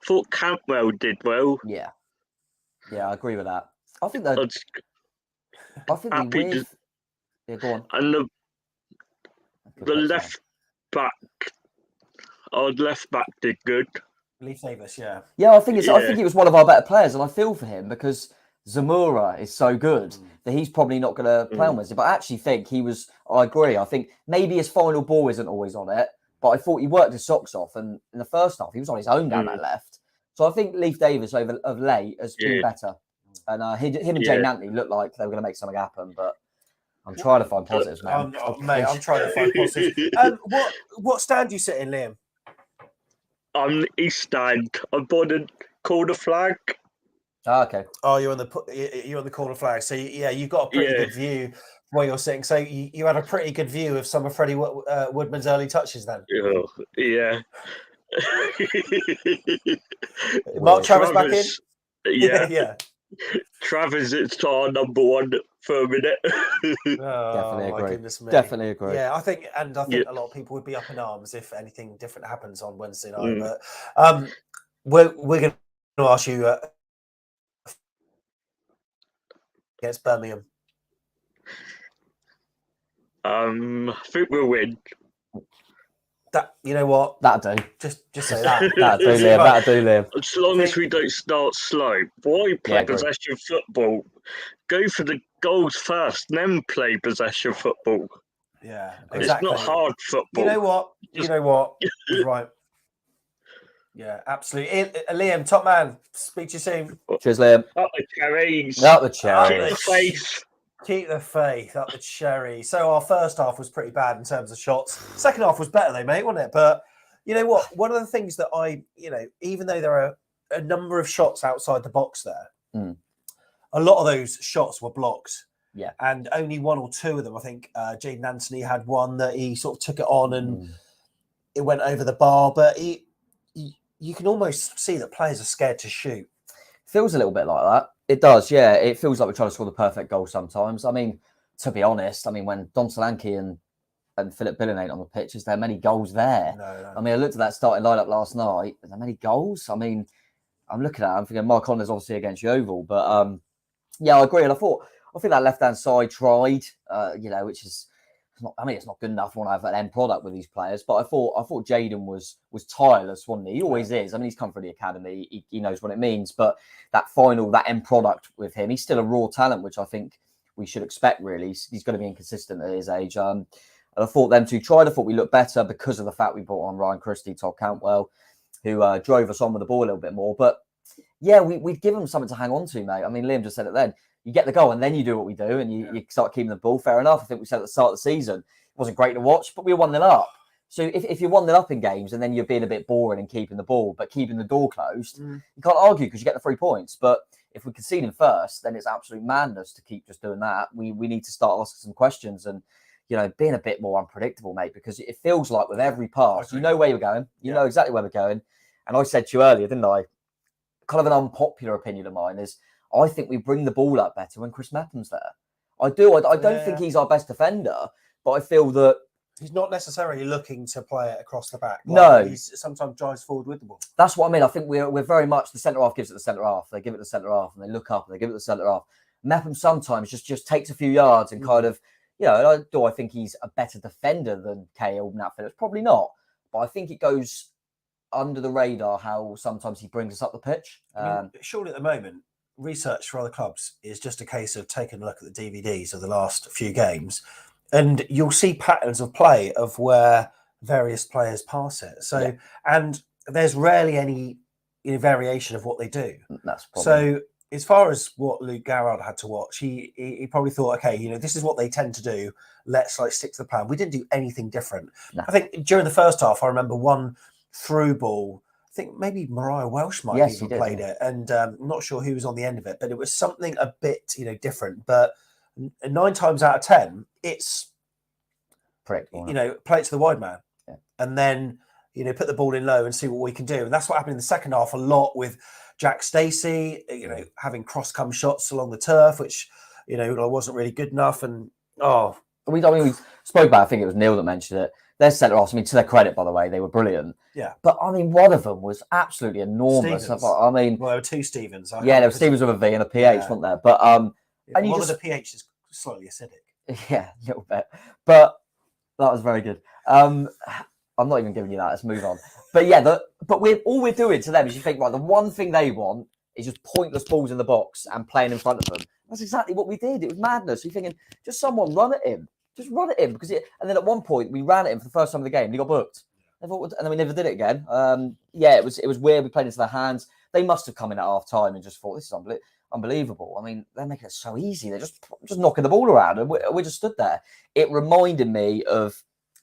N: thought Campbell did well.
C: Yeah, I agree with that. I think that. Yeah, go on.
N: And the left back. Our left back did good.
B: Leif Davis, yeah.
C: Yeah, I think he was one of our better players, and I feel for him because Zamora is so good that he's probably not going to play on Wednesday. But I actually think he was. I agree. I think maybe his final ball isn't always on it, but I thought he worked his socks off, and in the first half he was on his own down that left. So I think Leif Davis of late has been better, and him and Jane Anthony looked like they were going to make something happen. But I'm trying to find positives, man.
B: I'm trying to find positives. What stand do you sit in, Liam?
N: I'm east stand. I'm on the corner flag.
C: Oh, okay.
B: Oh, you're on the corner flag. So you've got a pretty good view where you're sitting. So you had a pretty good view of some of Freddie Woodman's early touches then.
N: Yeah.
B: Mark Travers back in.
N: Yeah.
B: Yeah.
N: Travers is our number one for a minute.
C: Definitely agree.
B: Yeah, I think a lot of people would be up in arms if anything different happens on Wednesday night. But we're going to ask you against Birmingham.
N: I think we'll win.
B: That, you know what?
C: That'll do.
B: Just say that.
C: That'll do, Liam. That'll do, Liam.
N: As long as we don't start slow. Why play possession football? Go for the goals first, then play possession football.
B: Yeah, exactly.
N: It's not hard football.
B: You know what? Right. Yeah, absolutely. Liam, top man. Speak to you soon.
C: Cheers, Liam.
N: Up the Cherries.
C: Up the Cherries.
N: Keep the faith.
B: Keep the faith, up the cherry. So our first half was pretty bad in terms of shots. Second half was better though, mate, wasn't it? But you know what? One of the things that even though there are a number of shots outside the box there, a lot of those shots were blocked.
C: Yeah.
B: And only one or two of them, I think Jaden Anthony had one that he sort of took it on and it went over the bar. But you can almost see that players are scared to shoot.
C: Feels a little bit like that. It does, yeah. It feels like we're trying to score the perfect goal sometimes. I mean, to be honest, when Don Solanke and Philip Billen ain't on the pitch, is there many goals there?
B: No.
C: I looked at that starting lineup last night. Are there many goals? I'm looking at it, I'm thinking Mark Connor's obviously against Yeovil, but yeah, I agree. And I think that left-hand side tried, which is it's not good enough when I have an end product with these players. But I thought Jaden was tireless, wasn't he? He always is. He's come from the academy. He knows what it means. But that end product with him, he's still a raw talent, which I think we should expect. Really, he's going to be inconsistent at his age. And I thought them two tried. I thought we looked better because of the fact we brought on Ryan Christie, Todd Cantwell, who drove us on with the ball a little bit more. But yeah, we'd give them something to hang on to, mate. Liam just said it then. You get the goal and then you do what we do and you start keeping the ball. Fair enough. I think we said at the start of the season, it wasn't great to watch, but we were 1-0 up. So if you're 1-0 up in games and then you're being a bit boring and keeping the ball, but keeping the door closed, you can't argue because you get the 3 points. But if we concede in first, then it's absolute madness to keep just doing that. We need to start asking some questions and, being a bit more unpredictable, mate, because it feels like with every pass, you know where you're going. You know exactly where we're going. And I said to you earlier, didn't I? Kind of an unpopular opinion of mine is I think we bring the ball up better when Chris Mepham's there. I do. I don't think he's our best defender, but I feel that
B: he's not necessarily looking to play it across the back.
C: No.
B: He sometimes drives forward with the ball.
C: That's what I mean. I think we're very much the centre-half gives it the centre-half. They give it the centre-half and they look up and they give it the centre-half. Mepham sometimes just takes a few yards and kind of, do I think he's a better defender than Cahill and that Phillips? Probably not. But I think it goes under the radar how sometimes he brings us up the pitch.
B: Surely at the moment, research for other clubs is just a case of taking a look at the DVDs of the last few games and you'll see patterns of play of where various players pass it. So, and there's rarely any variation of what they do.
C: That's probably...
B: So as far as what Luke Garrard had to watch, he probably thought, okay, this is what they tend to do. Let's stick to the plan. We didn't do anything different. No. I think during the first half, I remember one through ball. I think maybe Mariah Welsh might have even played it, and I'm not sure who was on the end of it, but it was something a bit, different. But 9 times out of 10, it's
C: predictable.
B: Play it to the wide man, and then put the ball in low and see what we can do. And that's what happened in the second half a lot with Jack Stacey, having cross come shots along the turf, which wasn't really good enough. And
C: we spoke about. I think it was Neil that mentioned it. Their centre-halves, to their credit, by the way, they were brilliant.
B: Yeah.
C: But, one of them was absolutely enormous.
B: Stevens.
C: Well,
B: there were 2 Stevens.
C: There was Stevens with a V and a PH, weren't there? But, and
B: one of the PH is slightly acidic.
C: Yeah, a little bit. But that was very good. I'm not even giving you that. Let's move on. But, all we're doing to them is you think, right, the one thing they want is just pointless balls in the box and playing in front of them. That's exactly what we did. It was madness. You're thinking, just someone run at him. Just run at him. And then at one point, we ran at him for the first time of the game and he got booked. and then we never did it again. Yeah, it was weird. We played into their hands. They must have come in at half time and just thought, this is unbelievable. I mean, they're making it so easy. They're just knocking the ball around, and we just stood there. It reminded me of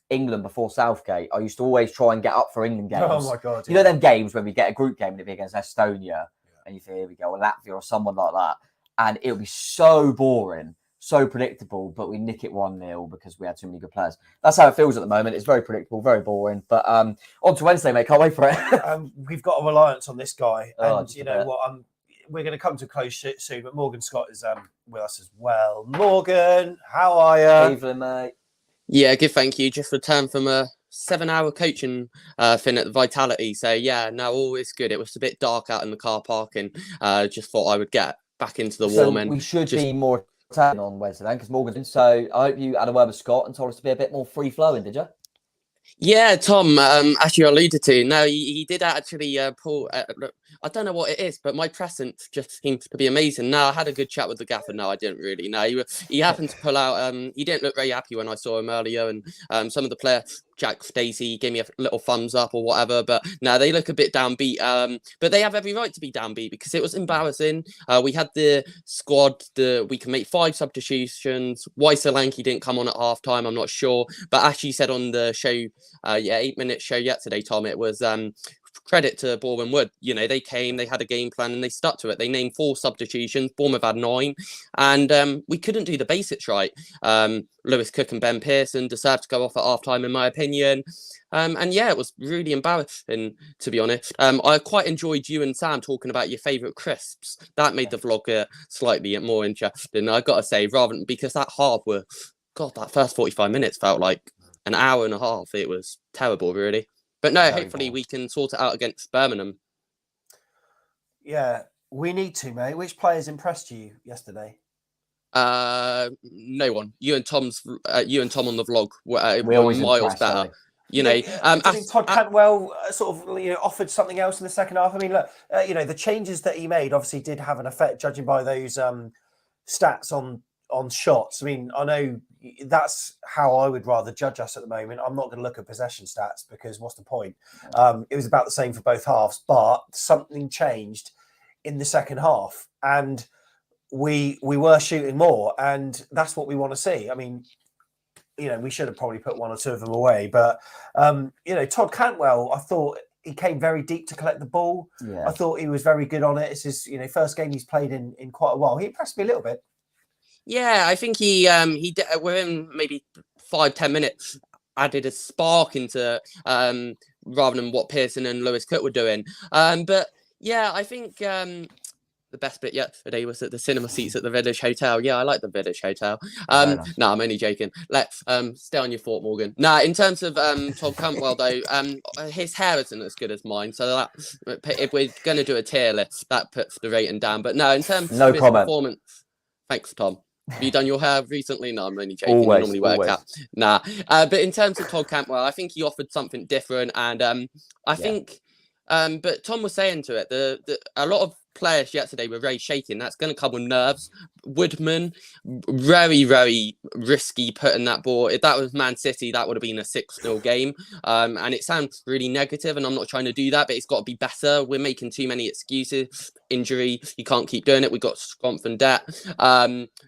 C: England before Southgate. I used to always try and get up for England games.
B: Oh my God!
C: You know them games when we get a group game and it'd be against Estonia, and you think, here we go, or Latvia or someone like that, and it would be so boring, so predictable, but we nick it 1-0 because we had too many good players. That's how it feels at the moment. It's very predictable, very boring. But on to Wednesday, mate. Can't wait for it.
B: We've got a reliance on this guy,
C: Oh,
B: and you know what? We're going to come to a close soon, but Morgan Scott is with us as well. Morgan, how are you?
C: Evelyn, mate.
M: Yeah, good, thank you. Just returned from a 7-hour coaching thing at the Vitality. So, yeah, no, all is good. It was a bit dark out in the car park and just thought I would get back into the warm end.
C: We should be more Italian on Wednesday then, because Morgan's. So I hope you had a word with Scott and told us to be a bit more free-flowing, did you?
M: Yeah, Tom, as you alluded to, no, he did actually pull. I don't know what it is, but my presence just seems to be amazing. No, I had a good chat with the gaffer. No, I didn't really. No, he happened to pull out. He didn't look very happy when I saw him earlier, and some of the players, Jack Stacey, gave me a little thumbs up or whatever. But no, they look a bit downbeat. But they have every right to be downbeat because it was embarrassing. We had the squad. We can make 5 substitutions. Why Solanke didn't come on at half time, I'm not sure. But as you said on the show, 8-minute show yesterday, Tom, it was credit to Boreham Wood. You know, they came, they had a game plan and they stuck to it. They named 4 substitutions. Bournemouth had 9, and we couldn't do the basics right. Lewis Cook and Ben Pearson deserved to go off at half time, in my opinion. And yeah, it was really embarrassing, to be honest. I quite enjoyed you and Sam talking about your favourite crisps. That made the vlog slightly more interesting, I got to say, rather than because that half that first 45 minutes felt like an hour and a half. It was terrible, really. But no, hopefully we can sort it out against Birmingham.
B: Yeah, we need to, mate. Which players impressed you yesterday?
M: No one. You and Tom on the vlog were
C: miles
M: better. You know,
B: I think Todd Cantwell sort of offered something else in the second half. I mean, look, the changes that he made obviously did have an effect, judging by those stats on shots. I mean, I know that's how I would rather judge us at the moment. I'm not going to look at possession stats because what's the point? It was about the same for both halves, but something changed in the second half, and we were shooting more, and that's what we want to see. I mean, we should have probably put 1 or 2 of them away, but Todd Cantwell, I thought he came very deep to collect the ball.
C: Yeah.
B: I thought he was very good on it. It's his first game he's played in quite a while. He impressed me a little bit.
M: Yeah, I think he did, within maybe 5-10 minutes added a spark into rather than what Pearson and Lewis Cook were doing. But yeah, I think the best bit yesterday was at the cinema seats at the Village Hotel. Yeah, I like the Village Hotel. No, I'm only joking. Let's stay on your thought, Morgan. Nah, in terms of Todd Cantwell, though, his hair isn't as good as mine. So that if we're going to do a tier list, that puts the rating down. But no, in terms of his performance, thanks, Tom. Have you done your hair recently? No, I'm only joking.
C: Always,
M: you normally wear a cap. Nah. But in terms of Todd Cantwell, I think he offered something different. And I think, but Tom was saying to it, a lot of players yesterday were very shaking. That's going to come with nerves. Woodman, very, very risky putting that ball. If that was Man City, that would have been a 6-0 game. And it sounds really negative, and I'm not trying to do that, but it's got to be better. We're making too many excuses. Injury, you can't keep doing it. We've got Scromp and Dat.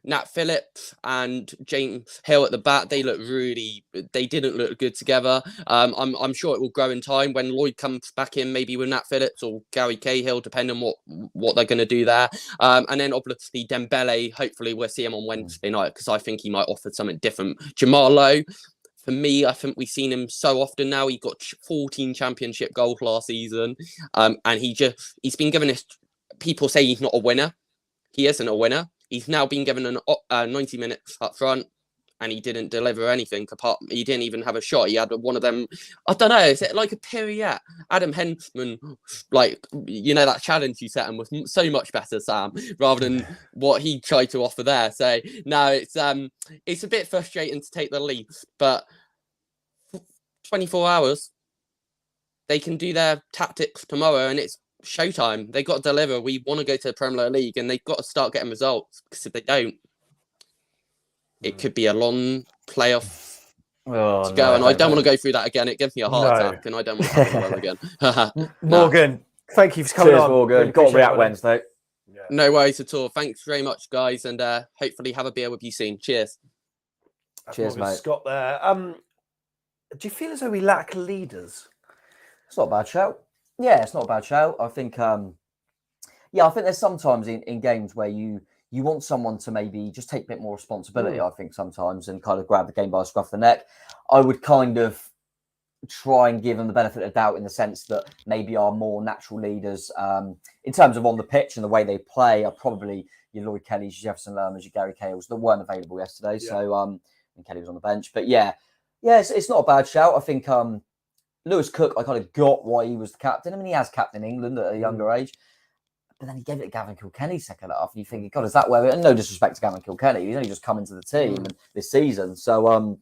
M: Nat Phillips and James Hill at the back, they didn't look good together. I'm sure it will grow in time when Lloyd comes back in, maybe with Nat Phillips or Gary Cahill, depending on what they're going to do there. And then obviously Dembele, hopefully we'll see him on Wednesday night because I think he might offer something different. Jamal Lowe, for me, I think we've seen him so often now. He got 14 championship goals last season, and he's been given this. People say he's not a winner. He isn't a winner. He's now been given 90 minutes up front, and he didn't deliver anything. He didn't even have a shot. He had one of them. I don't know. Is it like a pirouette? Adam Hensman, that challenge you set him was so much better, Sam, rather than what he tried to offer there. So no, it's a bit frustrating to take the lead, but 24 hours, they can do their tactics tomorrow, and it's showtime. They got to deliver. We want to go to the Premier League, and they've got to start getting results, because if they don't, it could be a long playoff
C: Oh,
M: to go,
C: no,
M: and I don't want to go through that again. It gives me a heart
B: No.
M: attack, and I don't want to happen to her again.
B: Morgan, thank you for coming
C: Cheers,
B: on.
C: Morgan.
B: Really
C: Got to
B: appreciate
C: react
B: it,
C: Wednesday.
B: Yeah.
M: No worries at all. Thanks very much, guys, and hopefully have a beer with you soon. Cheers.
B: That's
C: Cheers,
B: Morgan
C: mate.
B: Scott there. Do you feel as though we lack leaders?
C: It's not a bad shout. Yeah, it's not a bad shout. I think, I think there's sometimes in games where you want someone to maybe just take a bit more responsibility, I think, sometimes, and kind of grab the game by the scruff of the neck. I would kind of try and give them the benefit of doubt in the sense that maybe our more natural leaders, in terms of on the pitch and the way they play, are probably your Lloyd Kellys, your Jefferson Lermers, your Gary Cahills that weren't available yesterday. Yeah. So, and Kelly was on the bench. But yeah, it's not a bad shout. I think Lewis Cook, I kind of got why he was the captain. I mean, he has captained England at a younger age. But then he gave it to Gavin Kilkenny second half. And you think, God, is that where? And no disrespect to Gavin Kilkenny, he's only just come into the team this season. So,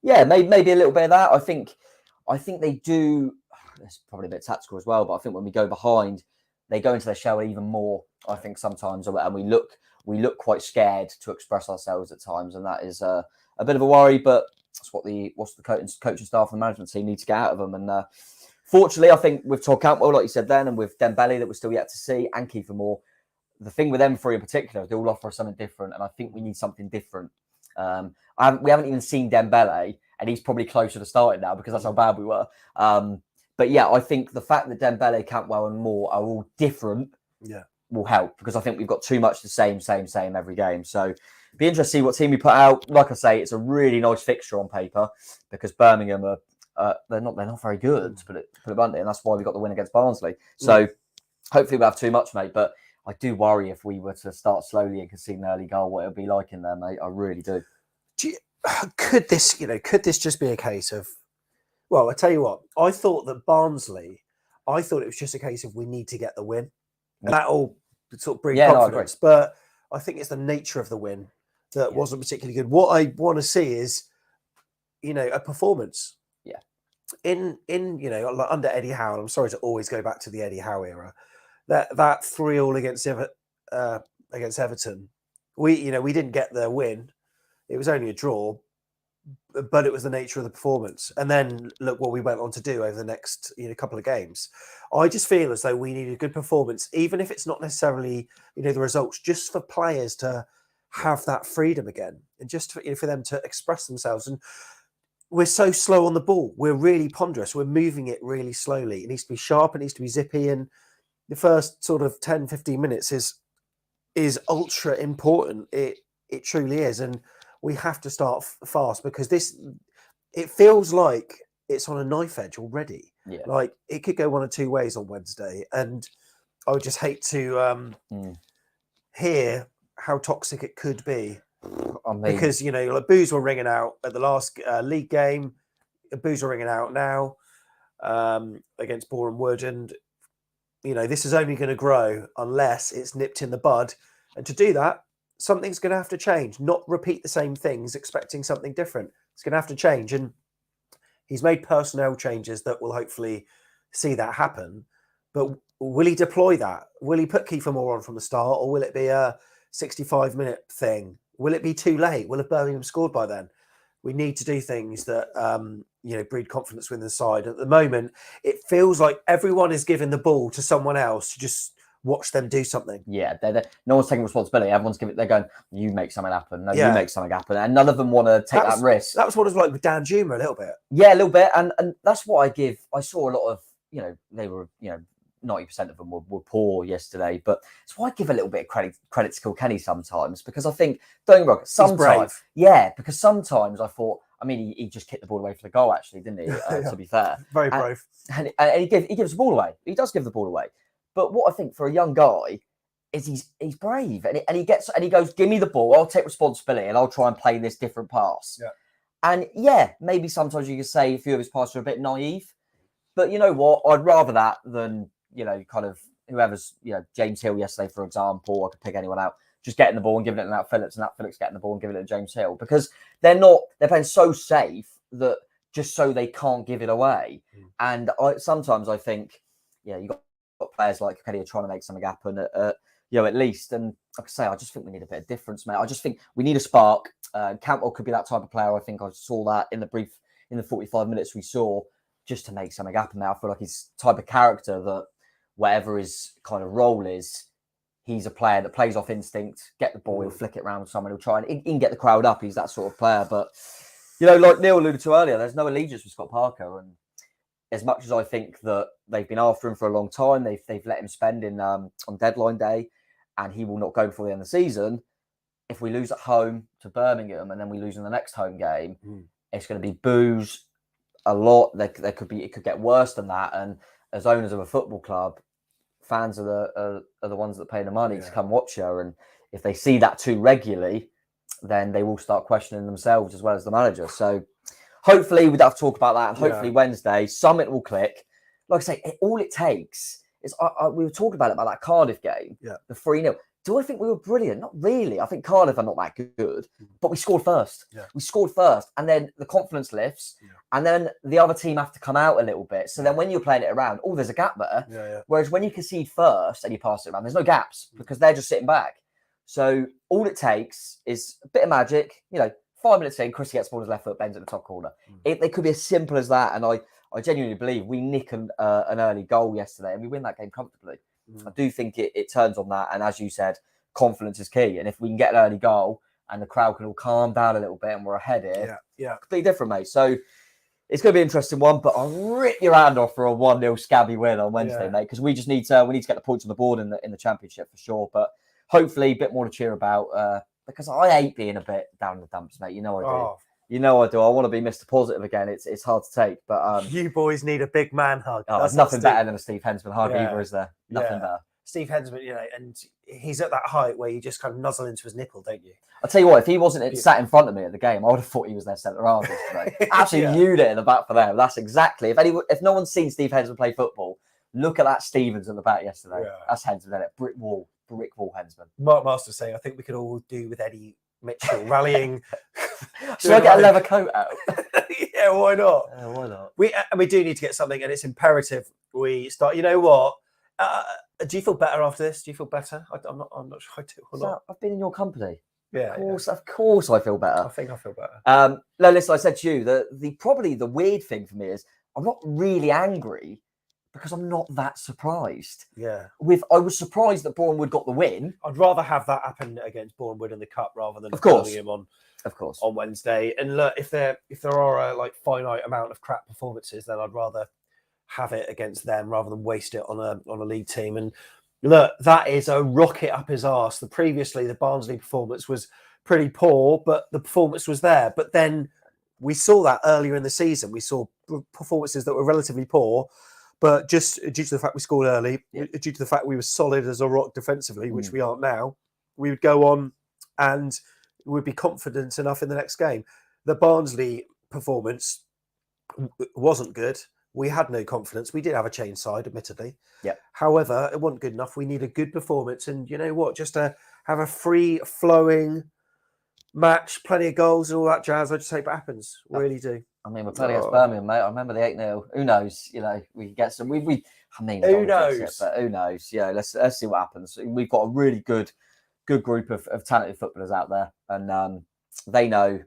C: maybe a little bit of that. I think they do. It's probably a bit tactical as well, but I think when we go behind, they go into their shell even more. I think sometimes, and we look quite scared to express ourselves at times, and that is a bit of a worry. But that's what the coaching staff and management team need to get out of them. And fortunately, I think with Todd Cantwell, like you said then, and with Dembele that we're still yet to see, and Kiefer Moore, the thing with them three in particular, they all offer something different, and I think we need something different. We haven't even seen Dembele, and he's probably closer to starting now because that's how bad we were. But yeah, I think the fact that Dembele, Cantwell, and Moore are all different will help, because I think we've got too much the same every game. So be interested to see what team we put out. Like I say, it's a really nice fixture on paper because Birmingham are they're not very good, to put it bluntly, and that's why we got the win against Barnsley. So hopefully we'll have too much, mate. But I do worry if we were to start slowly and concede an early goal, what it would be like in there, mate. I really do.
B: Could this just be a case of? Well, I tell you what, I thought that Barnsley, it was just a case of we need to get the win. And that all sort of bring confidence. But I think it's the nature of the win that wasn't particularly good. What I want to see is, a performance.
C: Yeah.
B: In under Eddie Howe, and I'm sorry to always go back to the Eddie Howe era, that 3-3 against Everton, we didn't get the win. It was only a draw, but it was the nature of the performance. And then look what we went on to do over the next couple of games. I just feel as though we need a good performance, even if it's not necessarily the results, just for players to have that freedom again, and just for them to express themselves. And we're so slow on the ball. We're really ponderous. We're moving it really slowly. It needs to be sharp. It needs to be zippy. And the first sort of 10, 15 minutes is ultra important. It truly is. And we have to start fast, because it feels like it's on a knife edge already.
C: Yeah.
B: Like it could go one or two ways on Wednesday. And I would just hate to hear how toxic it could be.
C: I mean,
B: because, like boos were ringing out at the last league game. Boos are ringing out now against Boreham Wood. And, this is only going to grow unless it's nipped in the bud. And to do that, something's going to have to change, not repeat the same things, expecting something different. It's going to have to change. And he's made personnel changes that will hopefully see that happen. But will he deploy that? Will he put Kiefer Moore on from the start, or will it be a 65-minute thing? Will it be too late? Will have Birmingham scored by then? We need to do things that, breed confidence within the side. At the moment, it feels like everyone is giving the ball to someone else to just watch them do something.
C: Yeah, no one's taking responsibility. Everyone's they're going, you make something happen. No, you make something happen. And none of them want to take that risk.
B: That was what it was like with Dan Juma a little bit.
C: Yeah, a little bit. And that's what I saw a lot of, they were, 90% of them were poor yesterday. But that's why I give a little bit of credit to Kilkenny sometimes, because I think, don't get me wrong, sometimes. Yeah, because sometimes I thought, he just kicked the ball away for the goal, actually, didn't he? To be fair.
B: Very brave.
C: And he gives the ball away. He does give the ball away. But what I think for a young guy is he's brave, and he goes, give me the ball, I'll take responsibility, and I'll try and play this different pass.
B: Yeah.
C: And maybe sometimes you could say a few of his passes are a bit naive, but you know what? I'd rather that than kind of whoever's James Hill yesterday, for example. I could pick anyone out, just getting the ball and giving it to Nat Phillips, and Nat Phillips getting the ball and giving it to James Hill, because they're playing so safe that just so they can't give it away. And sometimes I think, you got players like Kelly are trying to make something happen at least. And like I say, I just think we need a bit of difference, mate. I just think we need a spark. Cantwell could be that type of player. I think I saw that in the brief in the 45 minutes we saw, just to make something happen now. I feel like he's the type of character that whatever his kind of role is, he's a player that plays off instinct, get the ball, he'll flick it around with someone, he'll try and he can get the crowd up. He's that sort of player. But, you know, like Neil alluded to earlier, there's no allegiance with Scott Parker. And as much as I think that they've been after him for a long time, they've let him spend on deadline day, and he will not go before the end of the season. If we lose at home to Birmingham and then we lose in the next home game, it's going to be boos a lot. It could get worse than that. And as owners of a football club, fans are the ones that pay the money to come watch you. And if they see that too regularly, then they will start questioning themselves as well as the manager. So hopefully we don't have to talk about that. And hopefully Wednesday, something will click. Like I say, all it takes is, we were talking about that Cardiff game, the 3-0. Do I think we were brilliant? Not really. I think Cardiff are not that good, but we scored first. Yeah. We scored first, and then the confidence lifts, and then the other team have to come out a little bit. So then when you're playing it around, there's a gap there. Whereas when you concede first and you pass it around, there's no gaps because they're just sitting back. So all it takes is a bit of magic. You know, 5 minutes in, Chrissy gets ball his left foot, bends at the top corner. It could be as simple as that. And I genuinely believe we nick an early goal yesterday and we win that game comfortably. I do think it turns on that. And as you said, confidence is key. And if we can get an early goal and the crowd can all calm down a little bit and we're ahead here, completely different, mate. So it's going to be an interesting one, but I'll rip your hand off for a 1-0 scabby win on Wednesday, mate, because we just need to get the points on the board in the championship for sure. But hopefully a bit more to cheer about because I hate being a bit down in the dumps, mate. You know I do. You know I do. I want to be Mr. Positive again. It's hard to take, but
B: you boys need a big man hug.
C: There's nothing better than a Steve Hensman hug either, is there? Nothing better.
B: Steve Hensman, you know, and he's at that height where you just kind of nuzzle into his nipple, don't you?
C: I'll tell you what, if he wasn't sat in front of me at the game, I would have thought he was their centre half yesterday. Absolutely viewed it in the back for them. That's exactly. If no one's seen Steve Hensman play football, look at that Stevens at the back yesterday. That's Hensman, isn't it? Brick wall Hensman.
B: Mark Masters saying, I think we could all do with Eddie Mitchell rallying.
C: Should I get a leather coat out?
B: Yeah, why not?
C: Why not?
B: We do need to get something, and it's imperative we start. You know what? Do you feel better after this? Do you feel better? I'm not sure I do or not.
C: I've been in your company.
B: Yeah,
C: of course I feel better.
B: I think I feel better.
C: No, listen, I said to you the probably the weird thing for me is I'm not really angry because I'm not that surprised.
B: Yeah.
C: I was surprised that Bournemouth got the win.
B: I'd rather have that happen against Bournemouth in the cup rather than
C: Birmingham
B: on Wednesday. And look, if there are a finite amount of crap performances, then I'd rather have it against them rather than waste it on a league team. And look, that is a rocket up his arse. Previously, the Barnsley performance was pretty poor, but the performance was there. But then we saw that earlier in the season. We saw performances that were relatively poor, but just due to the fact we scored early, due to the fact we were solid as a rock defensively, which we aren't now, we would go on and we'd be confident enough in the next game. The Barnsley performance wasn't good. We had no confidence. We did have a change side, admittedly.
C: Yeah.
B: However, it wasn't good enough. We need a good performance. And you know what? Just to have a free-flowing match, plenty of goals and all that jazz, I just hope it happens. Really do.
C: I mean, we're playing against Birmingham, mate. I remember the 8-0. Who knows? You know, we can get some.
B: Who knows?
C: But who knows? Yeah, let's see what happens. We've got a really good group of talented footballers out there, and they know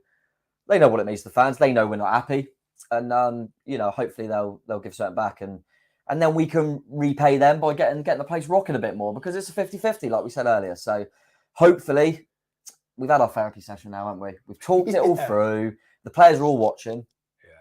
C: what it means to the fans. They know we're not happy. And you know, hopefully they'll give something back, and then we can repay them by getting the place rocking a bit more because it's a 50-50, like we said earlier. So hopefully we've had our therapy session now, haven't we? We've talked it all through. The players are all watching,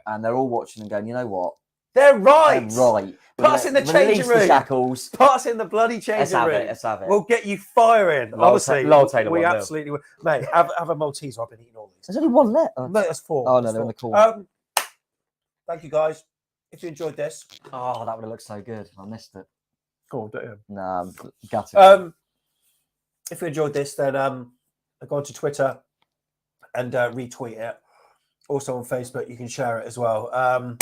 C: and they're all watching and going, you know what?
B: They're right.
C: They're right.
B: Put us in the changing room.
C: The shackles.
B: Put us in the bloody changing room.
C: Let's have it.
B: We'll get you firing. Honestly, we absolutely will. Mate, have a Malteser. I've been eating all these.
C: There's only one left.
B: No, that's 4.
C: Oh, no, they're in the corner.
B: Thank you, guys. If you enjoyed this.
C: Oh, that would have looked so good. I missed it.
B: Go on, damn.
C: Nah, I'm gutted.
B: If you enjoyed this, then go on to Twitter and retweet it. Also on Facebook, you can share it as well.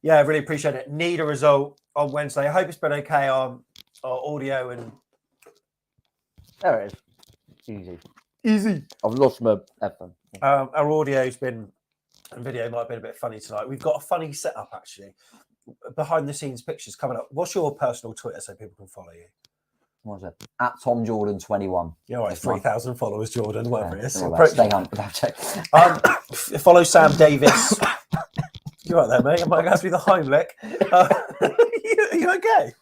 B: Yeah, I really appreciate it. Need a result on Wednesday. I hope it's been okay on our audio and.
C: There it is. Easy. I've lost my headphone.
B: Our audio's been. And video might have been a bit funny tonight. We've got a funny setup actually. Behind the scenes pictures coming up. What's your personal Twitter so people can follow you?
C: What was it? At Tom Jordan 21.
B: Yeah, all right, 3,000 followers, Jordan, whatever it is.
C: Stay on.
B: Follow Sam Davis You right there, mate? I might have to do the Heimlich. Are you okay?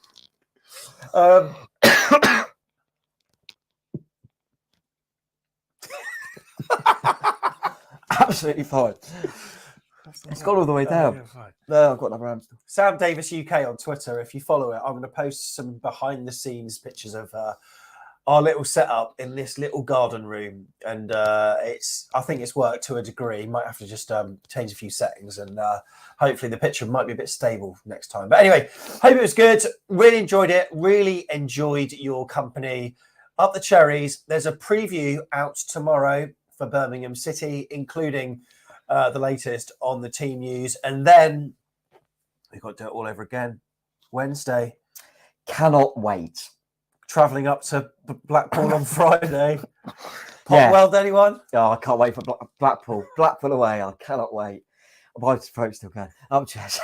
C: Absolutely fine. It's gone all the way down. No, I've got another arm still.
B: Sam Davis UK on Twitter. If you follow it, I'm going to post some behind the scenes pictures of our little setup in this little garden room, and I think it's worked to a degree. Might have to just change a few settings, and hopefully the picture might be a bit stable next time. But anyway, hope it was good. Really enjoyed it. Really enjoyed your company. Up the Cherries. There's a preview out tomorrow for Birmingham City, including the latest on the team news, and then we've got to do it all over again Wednesday.
C: Cannot wait.
B: Travelling up to Blackpool on Friday. Well, anyone?
C: Oh, I can't wait for Blackpool. Blackpool away. I cannot wait. My throat still going. Up, Jess.